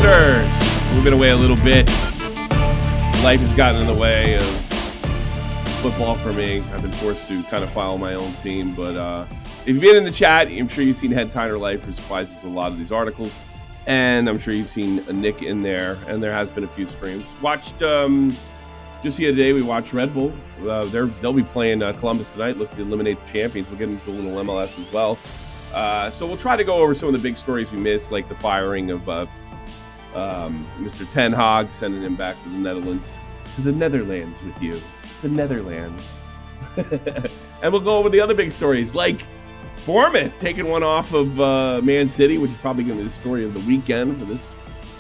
Sounders, moving away a little bit. Life has gotten in the way of football for me. I've been forced to kind of follow my own team. But if you've been in the chat, I'm sure you've seen Head Tyner Life, who supplies us with a lot of these articles. And I'm sure you've seen a Nick in there. And there has been a few streams. Watched, just the other day, we watched Red Bull. They'll be playing Columbus tonight, looking to eliminate the champions. We'll get into a little MLS as well. So we'll try to go over some of the big stories we missed, like the firing of Mr. Ten Hag, sending him back to the Netherlands with you. The Netherlands. And we'll go over the other big stories, like Bournemouth taking one off of Man City, which is probably going to be the story of the weekend for this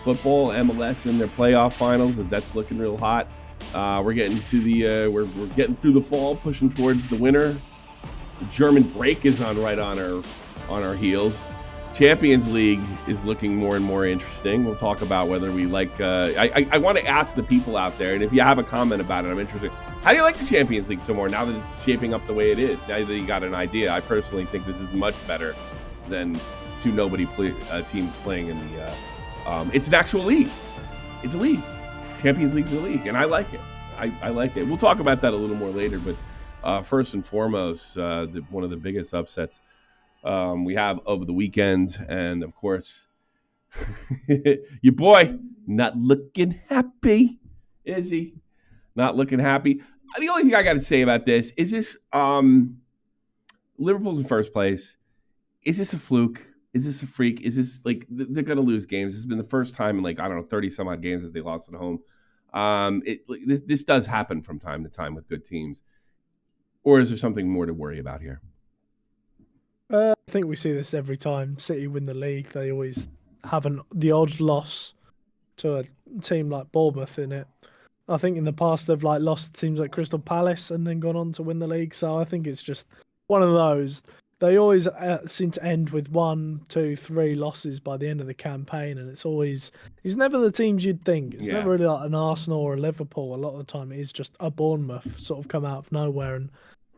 football. MLS in their playoff finals, as that's looking real hot. We're getting to the we're getting through the fall, pushing towards the winter. The German break is on our heels. Champions League is looking more and more interesting. We'll talk about whether we like. I want to ask the people out there, and if you have a comment about it, I'm interested. How do you like the Champions League so more now that it's shaping up the way it is? Now that you got an idea, I personally think this is much better than two nobody teams playing in the. It's an actual league. It's a league. Champions League's a league, and I like it. I like it. We'll talk about that a little more later, but first and foremost, one of the biggest upsets we have over the weekend, and of course, your boy not looking happy, is he? Not looking happy. The only thing I got to say about this is this: Liverpool's in first place. Is this a fluke? Is this a freak? Is this like they're going to lose games? This has been the first time in 30 some odd games that they lost at home. This does happen from time to time with good teams, or is there something more to worry about here? I think we see this every time City win the league. They always have the odd loss to a team like Bournemouth in it. I think in the past they've lost to teams like Crystal Palace and then gone on to win the league. So I think it's just one of those. They always seem to end with 1, 2, 3 losses by the end of the campaign, and it's never the teams you'd think. It's never really like an Arsenal or a Liverpool. A lot of the time it is just a Bournemouth sort of come out of nowhere and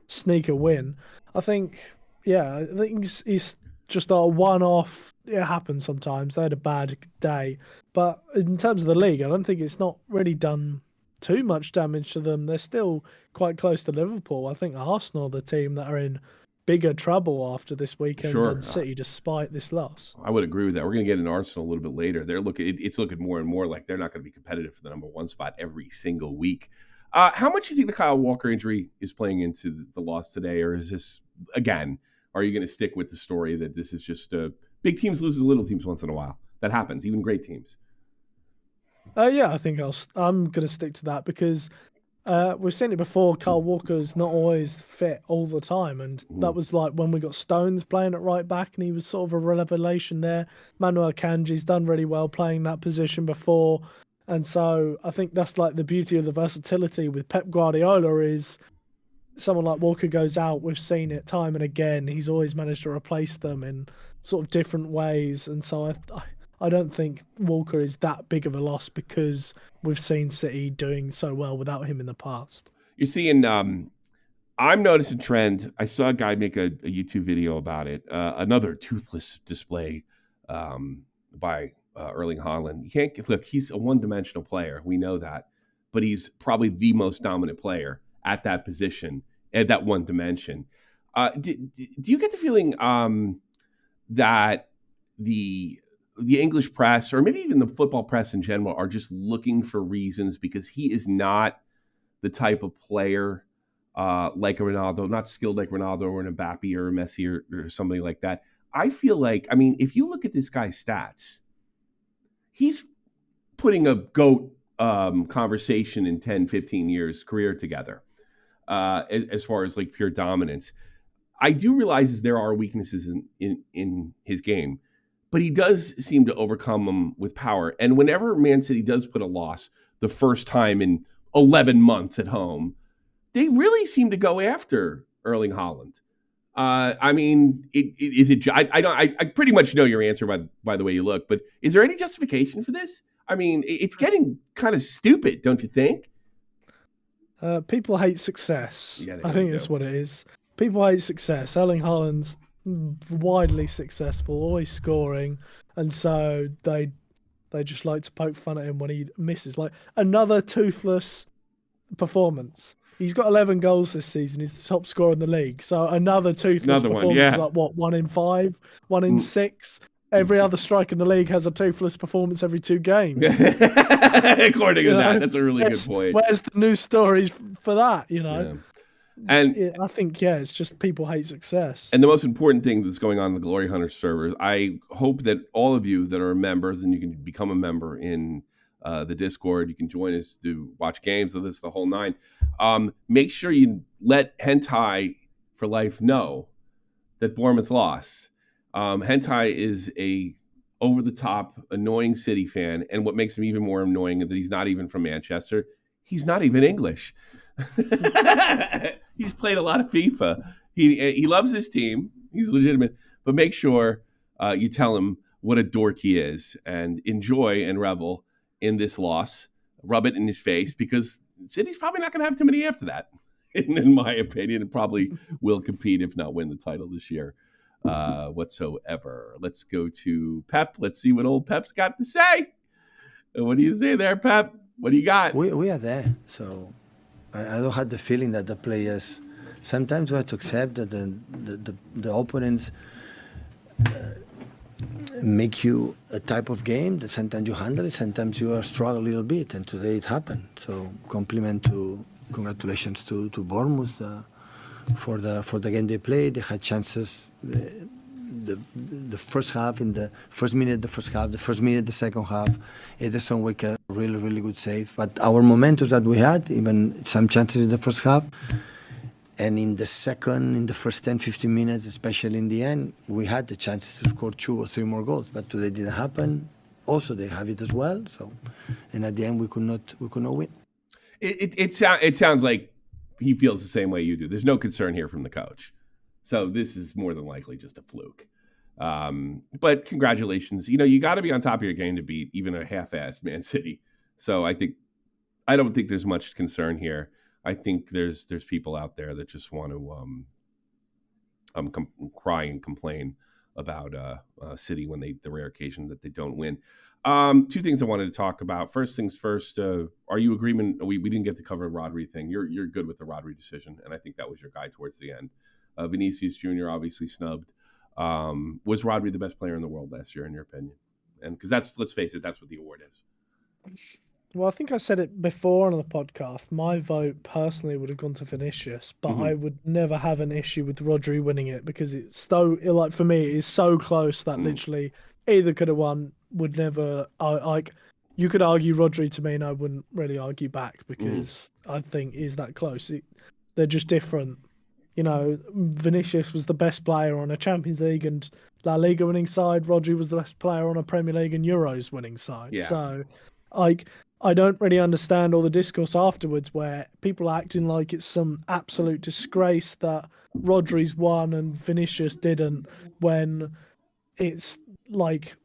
sneak a win. I think it's just a one-off. It happens sometimes. They had a bad day. But in terms of the league, I don't think it's not really done too much damage to them. They're still quite close to Liverpool. I think Arsenal are the team that are in bigger trouble after this weekend than City, despite this loss. I would agree with that. We're going to get into Arsenal a little bit later. It's looking more and more like they're not going to be competitive for the number one spot every single week. How much do you think the Kyle Walker injury is playing into the loss today? Or is this, again, are you going to stick with the story that this is just big teams lose to little teams once in a while? That happens, even great teams. I think I'm going to stick to that because we've seen it before. Kyle Walker's not always fit all the time, and that was like when we got Stones playing at right back, and he was sort of a revelation there. Manuel Akanji's done really well playing that position before, and so I think that's like the beauty of the versatility with Pep Guardiola is someone like Walker goes out. We've seen it time and again. He's always managed to replace them in sort of different ways, and so I don't think Walker is that big of a loss because we've seen City doing so well without him in the past. You're seeing, I'm noticing a trend. I saw a guy make a YouTube video about it. Another toothless display by Erling Haaland. You can't look. He's a one-dimensional player. We know that, but he's probably the most dominant player at that position, at that one dimension. Do you get the feeling that the English press, or maybe even the football press in general, are just looking for reasons because he is not the type of player like a Ronaldo, not skilled like Ronaldo or an Mbappe or a Messi or somebody like that? I feel like, if you look at this guy's stats, he's putting a GOAT conversation in 10, 15 years career together as far as like pure dominance. I do realize there are weaknesses in his game, but he does seem to overcome them with power. And whenever Man City does put a loss the first time in 11 months at home, they really seem to go after Erling Haaland. I pretty much know your answer by the way you look, but is there any justification for this? It's getting kind of stupid, don't you think? People hate success. Yeah, I think that's what it is. People hate success. Erling Haaland's widely successful, always scoring, and so they They just like to poke fun at him when he misses. Like another toothless performance. He's got 11 goals this season. He's the top scorer in the league. So another toothless Another one, performance is yeah. like what, 1 in 5, 1 in 6. Every other striker in the league has a toothless performance every 2 games. According to that, that's a really good point. Where's the news stories for that? Yeah. And I think, it's just people hate success. And the most important thing that's going on in the Glory Hunter servers, I hope that all of you that are members, and you can become a member in the Discord, you can join us to watch games of this, the whole nine. Make sure you let Hentai for Life know that Bournemouth lost. Hentai is a over-the-top, annoying City fan, and what makes him even more annoying is that he's not even from Manchester. He's not even English. He's played a lot of FIFA. He loves his team. He's legitimate, but make sure you tell him what a dork he is, and enjoy and revel in this loss. Rub it in his face, because City's probably not going to have too many after that, in my opinion, and probably will compete, if not win the title this year whatsoever. Let's go to Pep. Let's see what old Pep's got to say. What do you say there, Pep? What do you got? We are there, so I don't have the feeling that the players. Sometimes we have to accept that the opponents make you a type of game that sometimes you handle it, sometimes you struggle a little bit, and today it happened. So congratulations to Bournemouth for the game they played. They had chances. The first half, in the first minute, the first half, the first minute, the second half, Ederson make a really, really good save. But our momentum that we had, even some chances in the first half, and in the first 10, 15 minutes, especially in the end, we had the chance to score 2 or 3 more goals. But today didn't happen. Also, they have it as well. So, and at the end, we could not win. It sounds like he feels the same way you do. There's no concern here from the coach. So this is more than likely just a fluke. But congratulations. You got to be on top of your game to beat even a half-assed Man City. So I don't think there's much concern here. I think there's people out there that just want to cry and complain about City when the rare occasion that they don't win. 2 things I wanted to talk about. First things first, are you agreement? We didn't get to cover the Rodri thing. You're good with the Rodri decision, and I think that was your guy towards the end. Vinicius Jr. obviously snubbed. Was Rodri the best player in the world last year, in your opinion? And because let's face it, that's what the award is. Well, I think I said it before on the podcast. My vote personally would have gone to Vinicius, but I would never have an issue with Rodri winning it, because it's so, like, for me, it is so close that literally either could have won. Would never, you could argue Rodri to me, and I wouldn't really argue back, because I think is that close. They're just different. Vinicius was the best player on a Champions League and La Liga winning side. Rodri was the best player on a Premier League and Euros winning side. Yeah. So, I don't really understand all the discourse afterwards where people are acting like it's some absolute disgrace that Rodri's won and Vinicius didn't, when it's like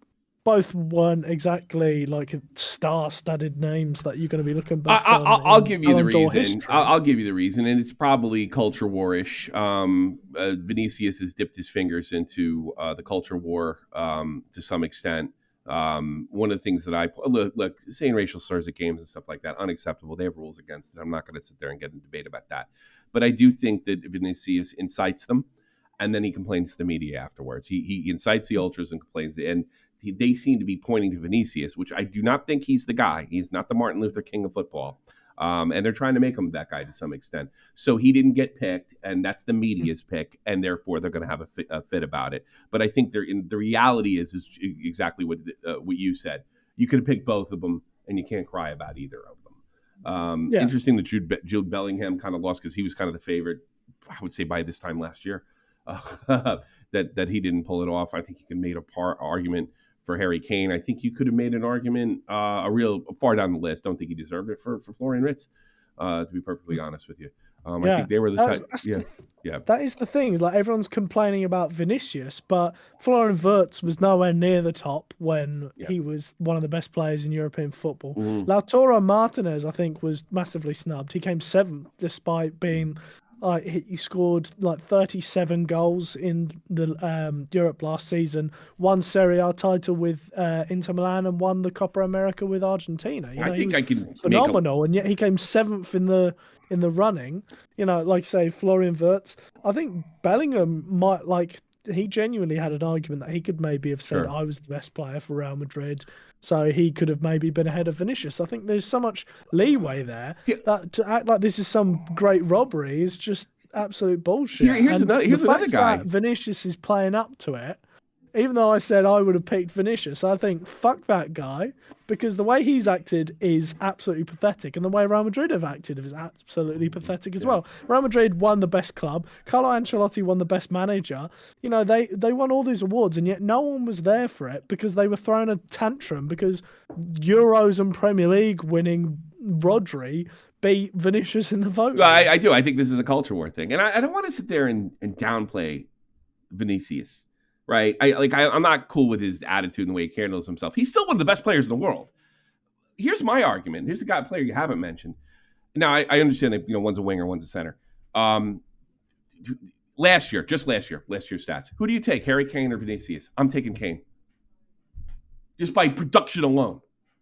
both weren't exactly like star-studded names that you're going to be looking back on. I'll give you the reason. I'll give you the reason, and it's probably culture war-ish. Vinicius has dipped his fingers into the culture war to some extent. One of the things that look, saying racial slurs at games and stuff like that, unacceptable. They have rules against it. I'm not going to sit there and get in a debate about that. But I do think that Vinicius incites them, and then he complains to the media afterwards. He incites the ultras and complains, and they seem to be pointing to Vinicius, which I do not think he's the guy. He's not the Martin Luther King of football. And they're trying to make him that guy to some extent. So he didn't get picked, and that's the media's pick, and therefore they're going to have a fit about it. But I think the reality is exactly what you said. You could have picked both of them, and you can't cry about either of them. Interesting that Jude Bellingham kind of lost, because he was kind of the favorite, I would say, by this time last year, that he didn't pull it off. I think you can make argument for Harry Kane. I think you could have made an argument far down the list. Don't think he deserved it for Florian Wirtz, to be perfectly honest with you. I think they were the type. Yeah. That is the thing. Is like everyone's complaining about Vinicius, but Florian Wirtz was nowhere near the top when he was one of the best players in European football. Lautaro Martinez, I think, was massively snubbed. He came 7th despite being Like he scored like 37 goals in the Europe last season, won Serie A title with Inter Milan, and won the Copa America with Argentina. You know, I he think was I can phenomenal, and yet he came seventh in the running. You know, like say Florian Wirtz. I think Bellingham might like. He genuinely had an argument that he could maybe have said Sure. I was the best player for Real Madrid, so he could have maybe been ahead of Vinicius. I think there's so much leeway there Yeah. that to act like this is some great robbery is just absolute bullshit. Here's And another fact guy. that Vinicius is playing up to it, even though I said I would have picked Vinicius, I think fuck that guy, because the way he's acted is absolutely pathetic, and the way Real Madrid have acted is absolutely pathetic as well. Real Madrid won the best club. Carlo Ancelotti won the best manager. You know, they won all these awards, and yet no one was there for it because they were throwing a tantrum because Euros and Premier League winning Rodri beat Vinicius in the vote. Well, I do. I think this is a culture war thing, and I don't want to sit there and downplay Vinicius. Right? I'm not cool with his attitude and the way he handles himself. He's still one of the best players in the world. Here's my argument. Here's the player you haven't mentioned. Now, I understand that one's a winger, one's a center. Last year's stats. Who do you take, Harry Kane or Vinicius? I'm taking Kane. Just by production alone.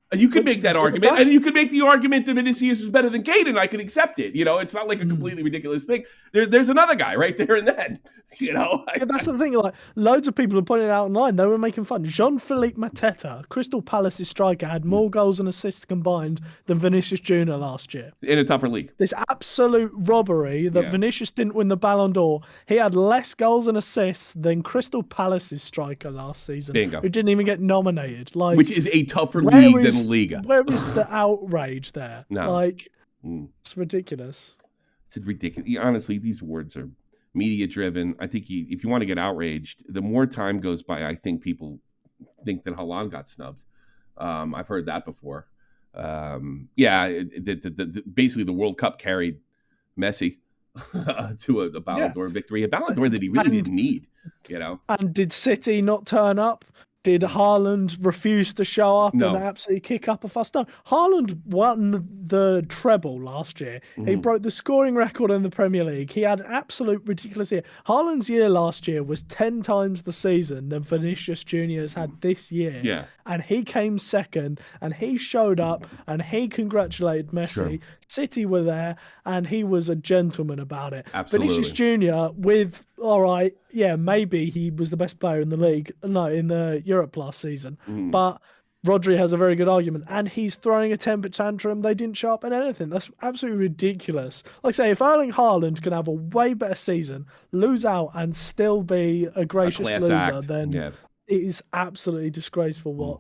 And you could make that argument, and you could make the argument that Vinicius is better than Kane, and I can accept it. It's not like a completely ridiculous thing. There's another guy right there and then. That's the thing. Like loads of people have pointed out online, they were making fun. Jean-Philippe Mateta, Crystal Palace's striker, had more goals and assists combined than Vinicius Jr. last year in a tougher league. This absolute robbery that Vinicius didn't win the Ballon d'Or. He had less goals and assists than Crystal Palace's striker last season, Bingo. who didn't even get nominated. Which is a tougher league than Liga. Where is the outrage there? No. It's ridiculous. It's ridiculous. Honestly, these awards are media driven. I think if you want to get outraged, the more time goes by, I think people think that Haaland got snubbed. I've heard that before. Basically the World Cup carried Messi to a Ballon d'Or victory, a Ballon d'Or that he really didn't need. And did City not turn up? Did Haaland refuse to show up and absolutely kick up a fuss? No, Haaland won the treble last year. He broke the scoring record in the Premier League. He had an absolute ridiculous year. Haaland's year last year was 10 times the season than Vinicius Jr. has had this year. Yeah. And he came second, and he showed up, and he congratulated Messi. Sure. City were there, and he was a gentleman about it. Absolutely. Vinicius Jr. with, all right, maybe he was the best player in the league. No, in the Europe last season. But Rodri has a very good argument, and he's throwing a temper tantrum. They didn't show up in anything. That's absolutely ridiculous. Like I say, if Erling Haaland can have a way better season, lose out, and still be a gracious loser, then it is absolutely disgraceful what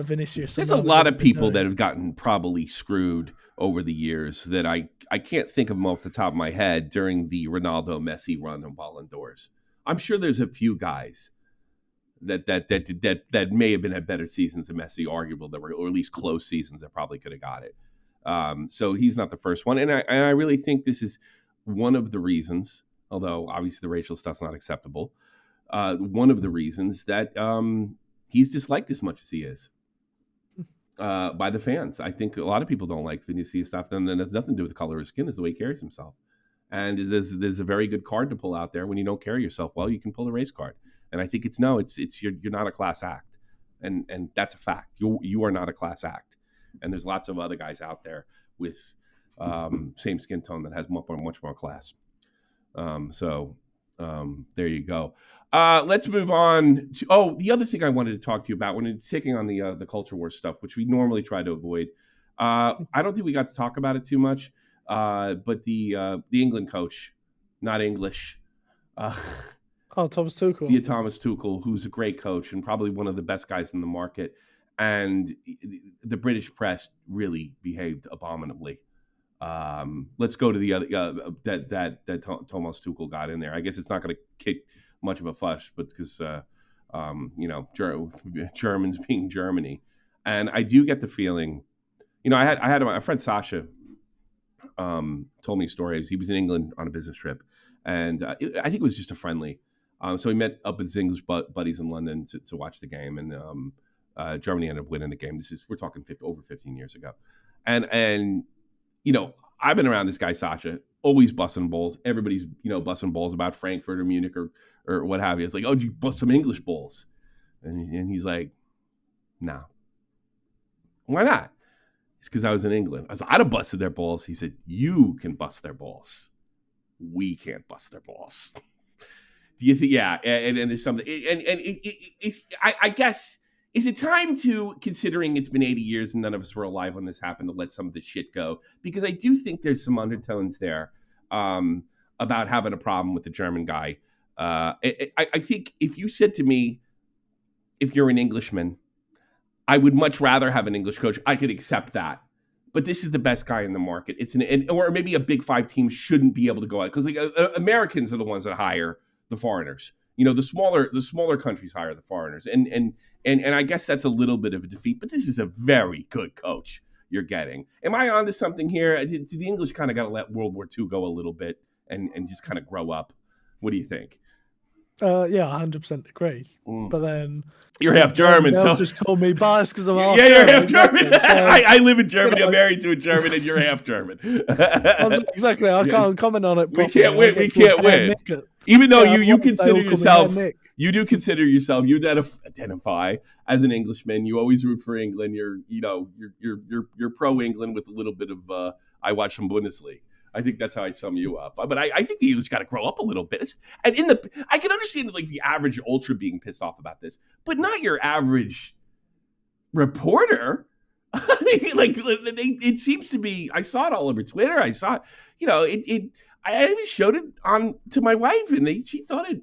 Vinicius. There's a lot of people that have gotten probably screwed over the years that I can't think of them off the top of my head during the Ronaldo Messi run on Ballon d'Ors. I'm sure there's a few guys that may have been had better seasons than Messi, arguable that were, or at least close seasons that probably could have got it. So he's not the first one, and I really think this is one of the reasons, although obviously the racial stuff's not acceptable. One of the reasons that he's disliked as much as he is by the fans. I think a lot of people don't like Vinicius stuff, and then has nothing to do with the color of his skin, is the way he carries himself. And there's a very good card to pull out there when you don't carry yourself well. You can pull the race card. And I think it's you're not a class act, and that's a fact. You are not a class act, and there's lots of other guys out there with same skin tone that has much more class. There you go. Let's move on to the other thing I wanted to talk to you about when it's taking on the culture war stuff, which we normally try to avoid. I don't think we got to talk about it too much, but the England coach, not English. Thomas Tuchel. Yeah, Thomas Tuchel, who's a great coach and probably one of the best guys in the market. And the British press really behaved abominably. Let's go to the other that Thomas Tuchel got in there. I guess it's not going to kick much of a fuss, but because Germans being Germany, and I do get the feeling, I had my friend Sasha told me stories. He was in England on a business trip, and I think it was just a friendly. So he met up with his English buddies in London to watch the game, and Germany ended up winning the game. We're talking over 15 years ago, and I've been around this guy Sasha always busting balls. Everybody's, busting balls about Frankfurt or Munich or what have you. It's like, oh, did you bust some English balls? And he's like, no. Why not? It's because I was in England. I was like, I'd have busted their balls. He said, you can bust their balls. We can't bust their balls. Do you think? Yeah, and there's something, it's. I guess, is it time to, considering it's been 80 years and none of us were alive when this happened, to let some of this shit go? Because I do think there's some undertones there about having a problem with the German guy. I think if you said to me, if you're an Englishman, I would much rather have an English coach. I could accept that. But this is the best guy in the market. Or maybe a Big Five team shouldn't be able to go out, because Americans are the ones that hire the foreigners. The smaller countries hire the foreigners, and I guess that's a little bit of a defeat. But this is a very good coach you're getting. Am I onto something here? Did the English kind of got to let World War II go a little bit and just kind of grow up? What do you think? Yeah, 100% agree. But then you're half German, they'll so just call me biased because I'm half German. You're half German. Exactly. So, I live in Germany. I'm married to a German, and you're half German. Exactly. I can't comment on it properly. We can't win. Even though you consider yourself, you do consider yourself, you identify as an Englishman. You always root for England. You're pro England with a little bit of I watch some Bundesliga. I think that's how I sum you up. But I think the English got to grow up a little bit. And I can understand the average ultra being pissed off about this, but not your average reporter. It seems to be. I saw it all over Twitter. I saw it. I even showed it on to my wife, and she thought it.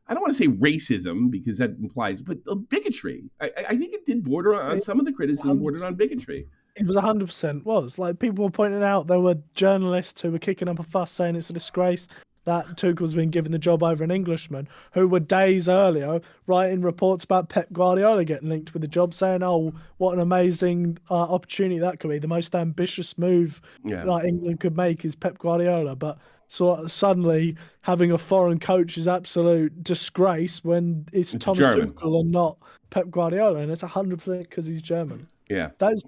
I don't want to say racism because that implies, but bigotry. I think it did border on some of the criticism bordered on bigotry. It was 100% was. Like, people were pointing out there were journalists who were kicking up a fuss saying it's a disgrace that Tuchel's been given the job over an Englishman, who were days earlier writing reports about Pep Guardiola getting linked with the job, saying, oh, what an amazing opportunity that could be. The most ambitious move that England could make is Pep Guardiola. But suddenly having a foreign coach is absolute disgrace when it's Thomas German. Tuchel and not Pep Guardiola, and it's 100% because he's German. Yeah. That's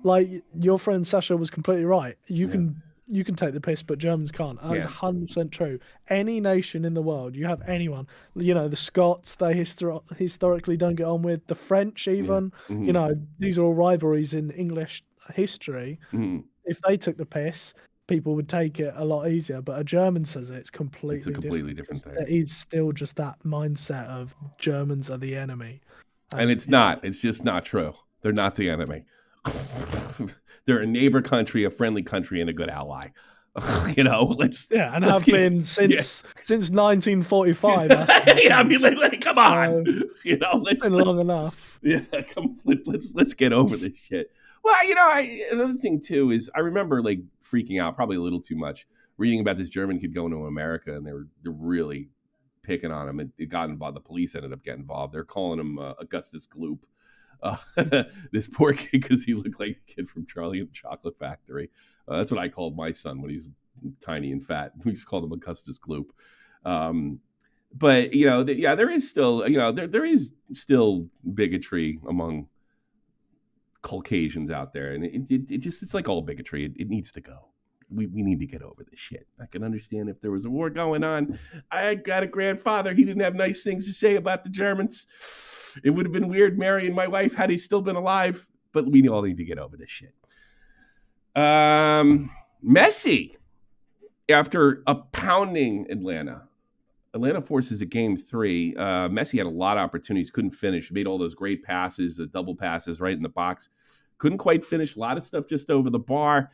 like your friend Sasha was completely right. You can take the piss, but Germans can't. That's 100% true. Any nation in the world, you have anyone, the Scots, they historically don't get on with. The French even, these are all rivalries in English history. Mm-hmm. If they took the piss, people would take it a lot easier. But a German says it's a completely different thing. It is still just that mindset of Germans are the enemy. And it's not. It's just not true. They're not the enemy. They're a neighbor country, a friendly country, and a good ally. And have been since 1945. I mean, come on, it's been long enough. Yeah, let's get over this shit. Well, another thing too is I remember freaking out, probably a little too much, reading about this German kid going to America, and they're really picking on him. It got involved. The police ended up getting involved. They're calling him Augustus Gloop. This poor kid, because he looked like the kid from Charlie and the Chocolate Factory. That's what I called my son when he's tiny and fat. We just called him Augustus Gloop. But there is still there is still bigotry among Caucasians out there, and it's like all bigotry. It needs to go. We need to get over this shit. I can understand if there was a war going on. I got a grandfather. He didn't have nice things to say about the Germans. It would have been weird marrying my wife had he still been alive, but we all need to get over this shit. Messi, after a pounding Atlanta forces a game 3. Messi had a lot of opportunities, couldn't finish, made all those great passes, the double passes right in the box. Couldn't quite finish, a lot of stuff just over the bar.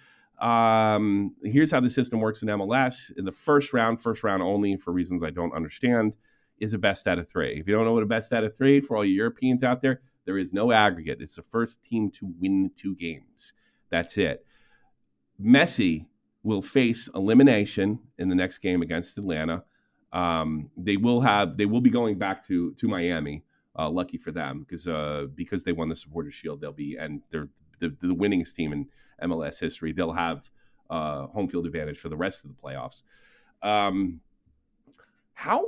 Here's how the system works in MLS. In the first round only, for reasons I don't understand, is a best out of 3. If you don't know what a best out of 3, for all you Europeans out there is no aggregate. It's the first team to win 2 games. That's it. Messi will face elimination in the next game against Atlanta. They will be going back to Miami. Lucky for them, because they won the Supporters Shield. They're the winningest team in MLS history. They'll have home field advantage for the rest of the playoffs. How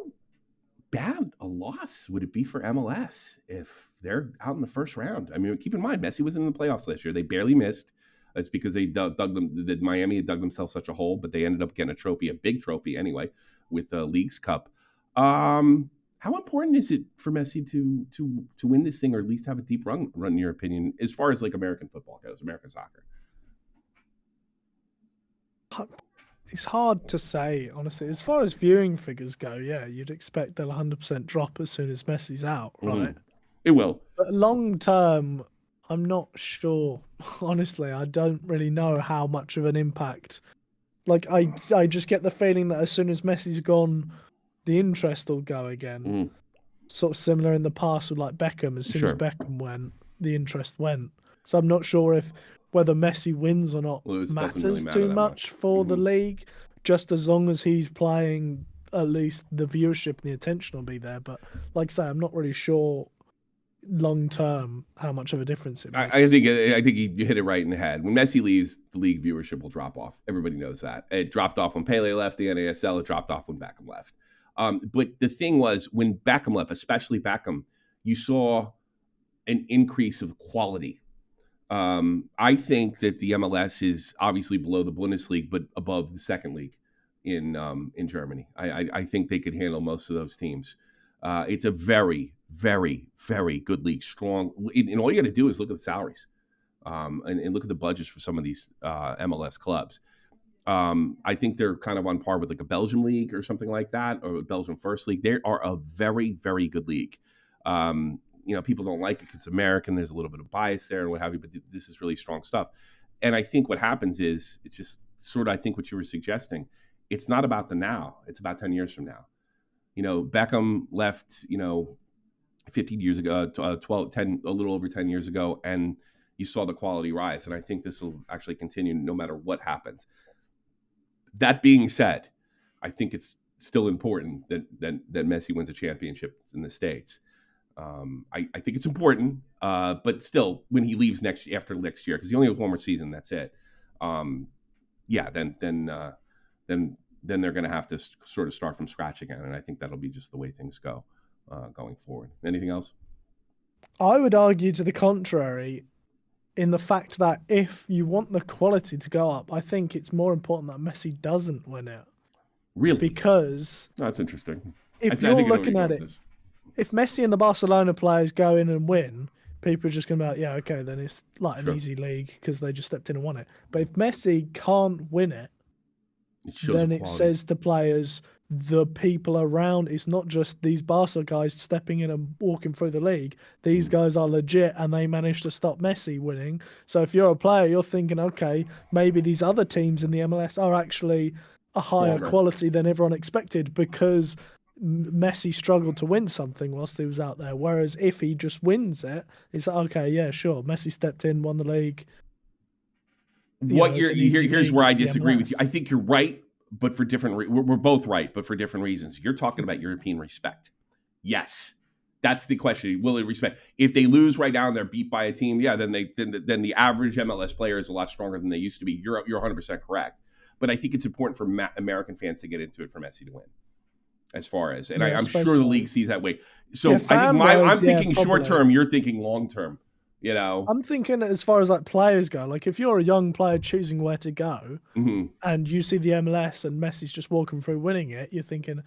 bad a loss would it be for MLS if they're out in the first round? I mean, keep in mind, Messi was in the playoffs last year. They barely missed. It's because they dug them. That Miami had dug themselves such a hole, but they ended up getting a trophy, a big trophy anyway, with the League's Cup. How important is it for Messi to win this thing, or at least have a deep run in your opinion, as far as like American football goes, American soccer? It's hard to say, honestly. As far as viewing figures go, yeah, you'd expect they'll 100% drop as soon as Messi's out, right? It will. But long term, I'm not sure. Honestly, I don't really know how much of an impact. Like, I just get the feeling that as soon as Messi's gone, the interest will go again. Sort of similar in the past with like Beckham. As soon as Beckham went, the interest went. So I'm not sure if whether Messi wins or not matters really matter too that much for the league. Just as long as he's playing, at least the viewership and the attention will be there. But like I say, I'm not really sure long term how much of a difference it makes. I think you hit it right in the head. When Messi leaves, the league viewership will drop off. Everybody knows that. It dropped off when Pele left the NASL. It dropped off when Beckham left. But the thing was, when Beckham left, especially Beckham, you saw an increase of quality. I think that the MLS is obviously below the Bundesliga, but above the second league in Germany. I think they could handle most of those teams. It's a very, very, very good league, strong. And all you got to do is look at the salaries and look at the budgets for some of these MLS clubs. I think they're kind of on par with like a Belgium league or something like that, or a Belgium First League. They are a very, very good league. People don't like it because it's American. There's a little bit of bias there and what have you, but this is really strong stuff. And I think what happens is it's just sort of, I think what you were suggesting, it's not about the now. It's about 10 years from now. Beckham left, 15 years ago, 10, a little over 10 years ago, and you saw the quality rise. And I think this will actually continue no matter what happens. That being said, I think it's still important that Messi wins a championship in the States. I think it's important, but still, when he leaves after next year, because he only has one more season, that's it. Then they're going to have to sort of start from scratch again, and I think that'll be just the way things go going forward. Anything else? I would argue to the contrary, in the fact that if you want the quality to go up, I think it's more important that Messi doesn't win it. Really? Because that's interesting. If you're looking at it, if Messi and the Barcelona players go in and win, people are just going to be like, yeah, okay, then it's like an easy league because they just stepped in and won it. But if Messi can't win it, then it says to players, the people around, it's not just these Barca guys stepping in and walking through the league. These guys are legit and they managed to stop Messi winning. So if you're a player, you're thinking, okay, maybe these other teams in the MLS are actually a higher quality than everyone expected because Messi struggled to win something whilst he was out there. Whereas if he just wins it, it's like, okay, yeah, sure, Messi stepped in, won the league. Here's where I disagree with you. I think you're right, but for different we're both right, but for different reasons. You're talking about European respect. Yes. That's the question. Will they respect? If they lose right now and they're beat by a team, yeah, then the average MLS player is a lot stronger than they used to be. You're 100% correct. But I think it's important for American fans to get into it for Messi to win. As far as, and I'm sure the league sees that way. So I think I'm thinking short term, you're thinking long term. I'm thinking as far as like players go, like if you're a young player choosing where to go and you see the MLS and Messi's just walking through winning it, you're thinking,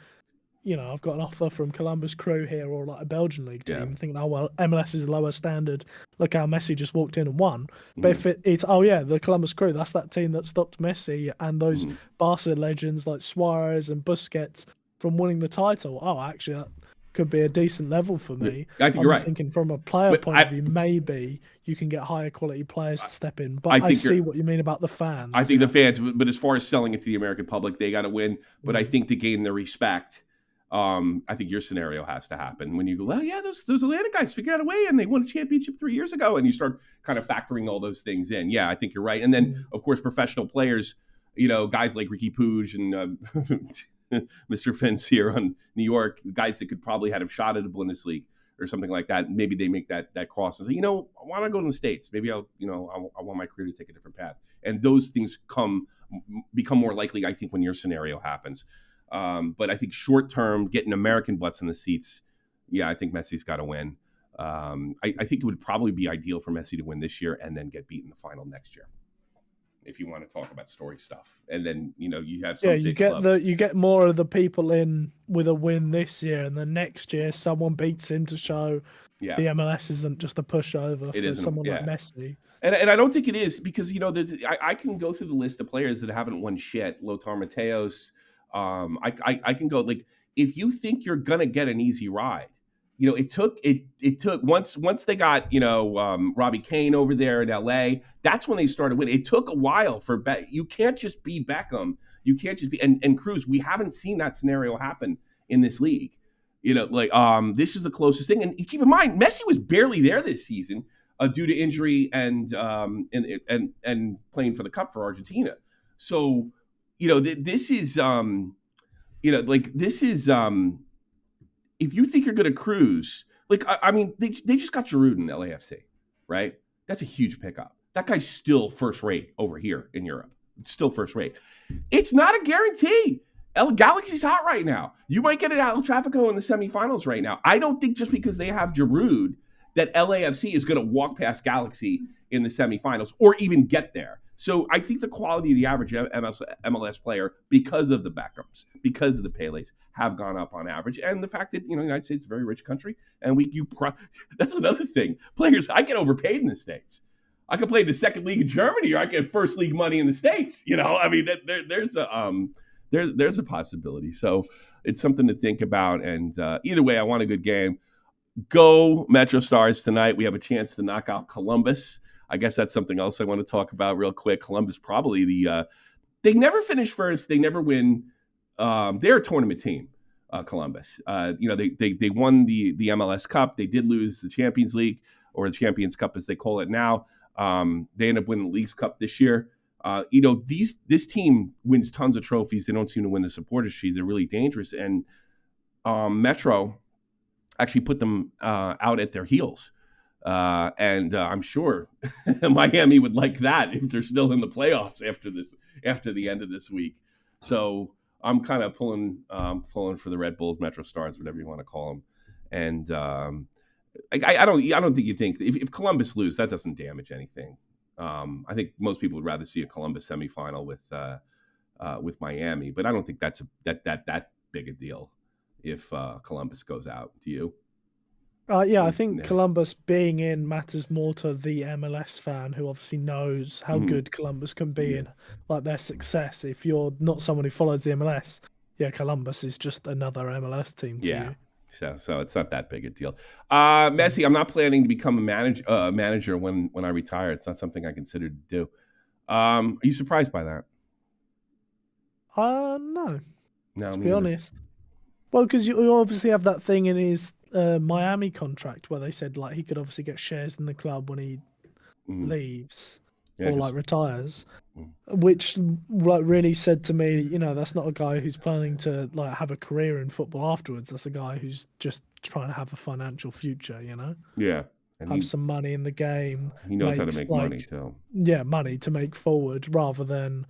I've got an offer from Columbus Crew here or like a Belgian league team. I'm thinking, oh, well, MLS is a lower standard. Look how Messi just walked in and won. But if it's, oh yeah, the Columbus Crew, that's that team that stopped Messi and those Barca legends like Suarez and Busquets from winning the title. Oh, actually, that could be a decent level for me. I think you're right. Thinking from a player point of view, maybe you can get higher quality players to step in. But I see what you mean about the fans. I think the fans, but as far as selling it to the American public, they got to win. But I think to gain their respect, I think your scenario has to happen when you go, well, yeah, those Atlanta guys figured out a way and they won a championship 3 years ago. And you start kind of factoring all those things in. Yeah, I think you're right. And then, of course, professional players, guys like Ricky Puig and Mr. Vince here on New York, guys that could probably have shot at a Bundesliga or something like that. Maybe they make that cross and say, why don't I go to the States? Maybe I want my career to take a different path. And those things become more likely, I think, when your scenario happens. But I think short term, getting American butts in the seats, yeah, I think Messi's got to win. I think it would probably be ideal for Messi to win this year and then get beat in the final next year. if you want to talk about story stuff. And then, you have some Yeah, you big club. you get more of the people in with a win this year, and then next year someone beats him to show Yeah, the MLS isn't just a pushover it for isn't. someone like Yeah. Messi. And I don't think it is because I can go through the list of players that haven't won shit. Lothar Matthäus. I can go like if you think you're gonna get an easy ride, it took once they got Robbie Kane over there in L.A. That's when they started winning. It took a while for you can't just be Beckham. You can't just be and Cruz. We haven't seen that scenario happen in this league. This is the closest thing. And keep in mind, Messi was barely there this season. Due to injury and playing for the cup for Argentina. So, this is if you think you're going to cruise, I mean, they just got Giroud in LAFC, right? That's a huge pickup. That guy's still first rate over here in Europe. Still first rate. It's not a guarantee. Galaxy's hot right now. You might get it out of Trafico in the semifinals right now. I don't think just because they have Giroud that LAFC is going to walk past Galaxy in the semifinals or even get there. So I think the quality of the average MLS player, because of the Beckhams, because of the Pelés, have gone up on average. And the fact that, the United States is a very rich country. And that's another thing. Players, I get overpaid in the States. I could play the second league in Germany or I get first league money in the States. I mean, there's a possibility. So it's something to think about. And either way, I want a good game. Go Metro Stars tonight. We have a chance to knock out Columbus. I guess that's something else I want to talk about real quick. Columbus probably they never finish first. They never win. They're a tournament team, Columbus. They won the MLS Cup. They did lose the Champions League or the Champions Cup as they call it now. They end up winning the Leagues Cup this year. This team wins tons of trophies. They don't seem to win the Supporters' Shield. They're really dangerous. And Metro actually put them out at their heels. And I'm sure Miami would like that if they're still in the playoffs after the end of this week. So I'm kind of pulling for the Red Bulls, Metro Stars, whatever you want to call them. And I don't think you think if Columbus lose, that doesn't damage anything. I think most people would rather see a Columbus semifinal with Miami, but I don't think that's that big a deal if Columbus goes out. Do you? I think Columbus being in matters more to the MLS fan who obviously knows how good Columbus can be in like their success. If you're not someone who follows the MLS, Columbus is just another MLS team to you. So it's not that big a deal. Messi, I'm not planning to become a manager when I retire. It's not something I consider to do. Are you surprised by that? No. No, to be honest. Well, because you obviously have that thing in his Miami contract where they said like he could obviously get shares in the club when he leaves or like retires, which like really said to me, that's not a guy who's planning to like have a career in football afterwards. That's a guy who's just trying to have a financial future, Yeah. And have some money in the game. He knows how to make money too. Yeah, money to make forward rather than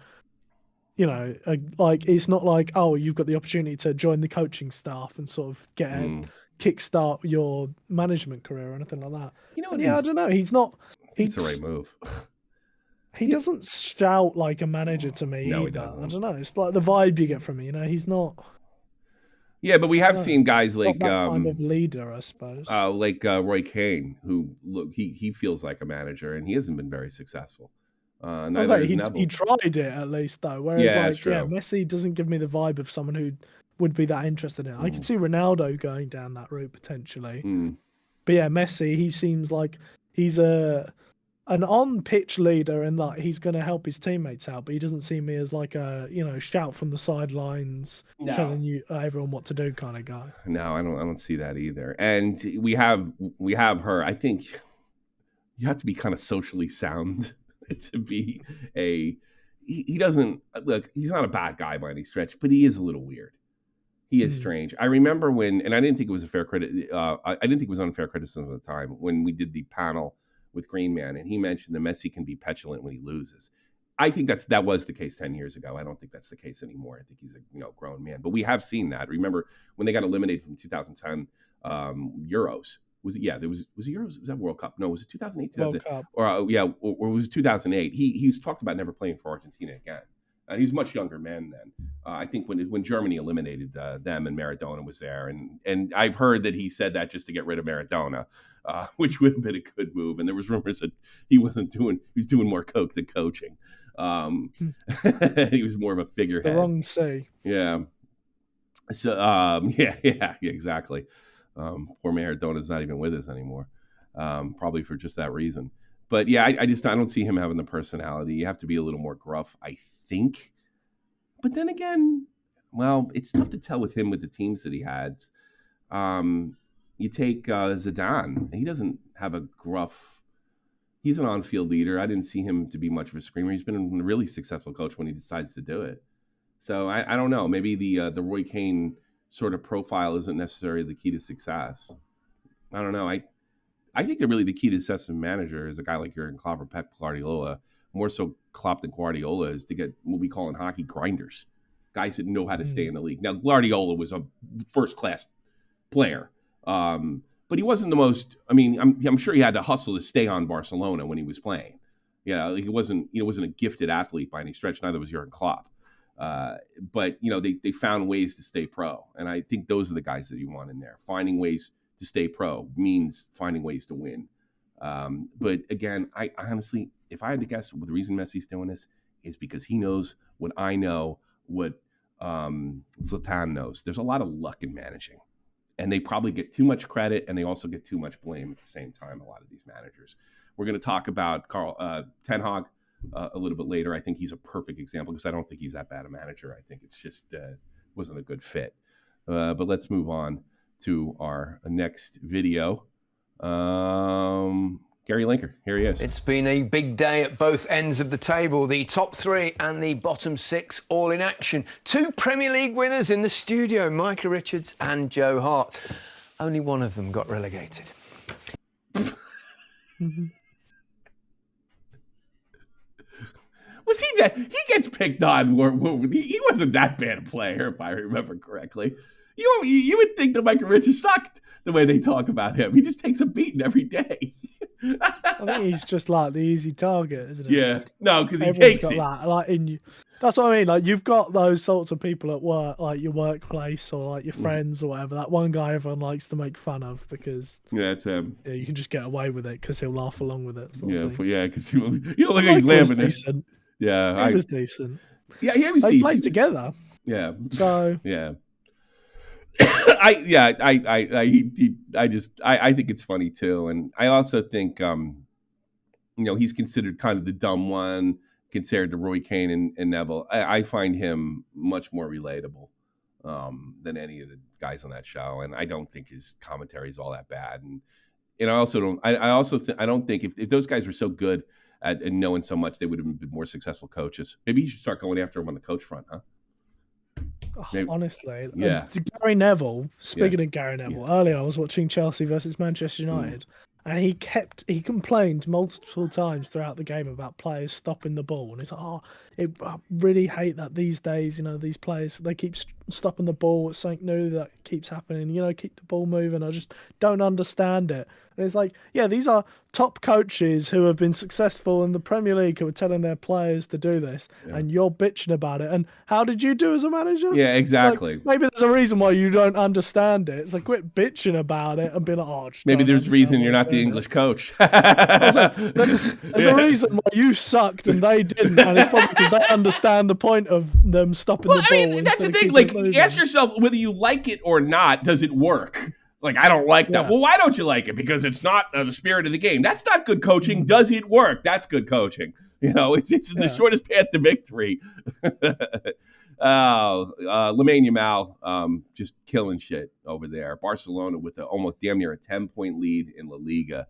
it's not like, oh, you've got the opportunity to join the coaching staff and sort of kickstart your management career or anything like that. I don't know. He's not. It's the right move. He doesn't shout like a manager to me either. He doesn't. I don't know. It's like the vibe you get from him. He's not. Yeah, but we have seen guys like that kind of leader, I suppose. Like Roy Kane, who he feels like a manager, and he hasn't been very successful. He tried it at least though. Whereas Messi doesn't give me the vibe of someone who would be that interested in it. I could see Ronaldo going down that route potentially. But Messi, he seems like he's an on-pitch leader and like he's going to help his teammates out, but he doesn't see me as like a shout from the sidelines telling you everyone what to do kind of guy. No, I don't see that either. And we have her. I think you have to be kind of socially sound to be he doesn't look, he's not a bad guy by any stretch, but he is a little weird. He is strange. I remember and I didn't think it was a fair credit. I didn't think it was unfair criticism at the time when we did the panel with Green Man, and he mentioned that Messi can be petulant when he loses. I think that was the case 10 years ago. I don't think that's the case anymore. I think he's a grown man, but we have seen that. Remember when they got eliminated from 2010 Euros? Was it? Yeah, there was it Euros? Was that World Cup? No, was it 2008? World Cup. Or or was it 2008? He was talked about never playing for Argentina again. He was a much younger man then. I think when Germany eliminated them and Maradona was there, and I've heard that he said that just to get rid of Maradona, which would have been a good move. And there was rumors that he was doing more coke than coaching. He was more of a figurehead. The wrong say. Yeah. So yeah, exactly. Poor Maradona's not even with us anymore, probably for just that reason. But yeah, I don't see him having the personality. You have to be a little more gruff, I think. But then again, well, it's tough to tell with him with the teams that he had. You take Zidane. He doesn't have a gruff. He's an on-field leader. I didn't see him to be much of a screamer. He's been a really successful coach when he decides to do it. So I don't know. Maybe the Roy Keane sort of profile isn't necessarily the key to success. I don't know. I think that really the key to success as a manager is a guy like Jurgen Klopp or Pep Guardiola. More so Klopp than Guardiola is to get what we call in hockey grinders, guys that know how to stay in the league. Now Guardiola was a first-class player, but he wasn't the most. I mean, I'm sure he had to hustle to stay on Barcelona when he was playing. You know, he wasn't a gifted athlete by any stretch. Neither was Jurgen Klopp. But they found ways to stay pro, and I think those are the guys that you want in there. Finding ways to stay pro means finding ways to win. But again, I honestly, if I had to guess, the reason Messi's doing this is because he knows what I know, what Zlatan knows. There's a lot of luck in managing, and they probably get too much credit, and they also get too much blame at the same time. A lot of these managers. We're going to talk about Ten Hag a little bit later. I think he's a perfect example because I don't think he's that bad a manager. I think it's just wasn't a good fit. But let's move on to our next video. Gary Linker, here he is. It's been a big day at both ends of the table. The top three and the bottom six all in action. Two Premier League winners in the studio, Micah Richards and Joe Hart. Only one of them got relegated. Was he that? He gets picked on. He wasn't that bad a player, if I remember correctly. You would think that Micah Richards sucked the way they talk about him. He just takes a beating every day. I think he's just like the easy target, isn't he? Yeah, no, because he Everyone's takes got it. that. Like in you, that's what I mean. Like you've got those sorts of people at work, like your workplace or like your friends or whatever. That one guy everyone likes to make fun of because It's him. yeah, you can just get away with it because he'll laugh along with it. Because you look like he's laughing there. Decent. Yeah, He was decent. Yeah, he was They decent. played together. Yeah. So Yeah. I think it's funny too, and I also think he's considered kind of the dumb one compared to Roy Keane and Neville. I find him much more relatable than any of the guys on that show, and I don't think his commentary is all that bad. And I also don't. I don't think if those guys were so good at knowing so much, they would have been more successful coaches. Maybe you should start going after him on the coach front, huh? honestly, Yeah. Gary Neville. Speaking of Gary Neville, earlier I was watching Chelsea versus Manchester United, and he complained multiple times throughout the game about players stopping the ball, and he's like, I really hate that these days. These players, they keep stopping the ball. It's something new that keeps happening. Keep the ball moving. I just don't understand it. And it's like, yeah, these are top coaches who have been successful in the Premier League who are telling their players to do this, and you're bitching about it. And how did you do as a manager? Yeah, exactly. Like, maybe there's a reason why you don't understand it. It's like, quit bitching about it and be like, oh, just Maybe don't there's a reason understand you're why not the doing English it. coach. There's a reason why you sucked and they didn't, and it's probably because they understand the point of them stopping the ball. I mean, that's the instead thing. of Like, keeping it moving. ask yourself whether you like it or not. Does it work? Like, I don't like that. Yeah. Well, why don't you like it? Because it's not the spirit of the game. That's not good coaching. Does it work? That's good coaching. It's the shortest path to victory. Lamine Yamal just killing shit over there. Barcelona with almost damn near a 10-point lead in La Liga.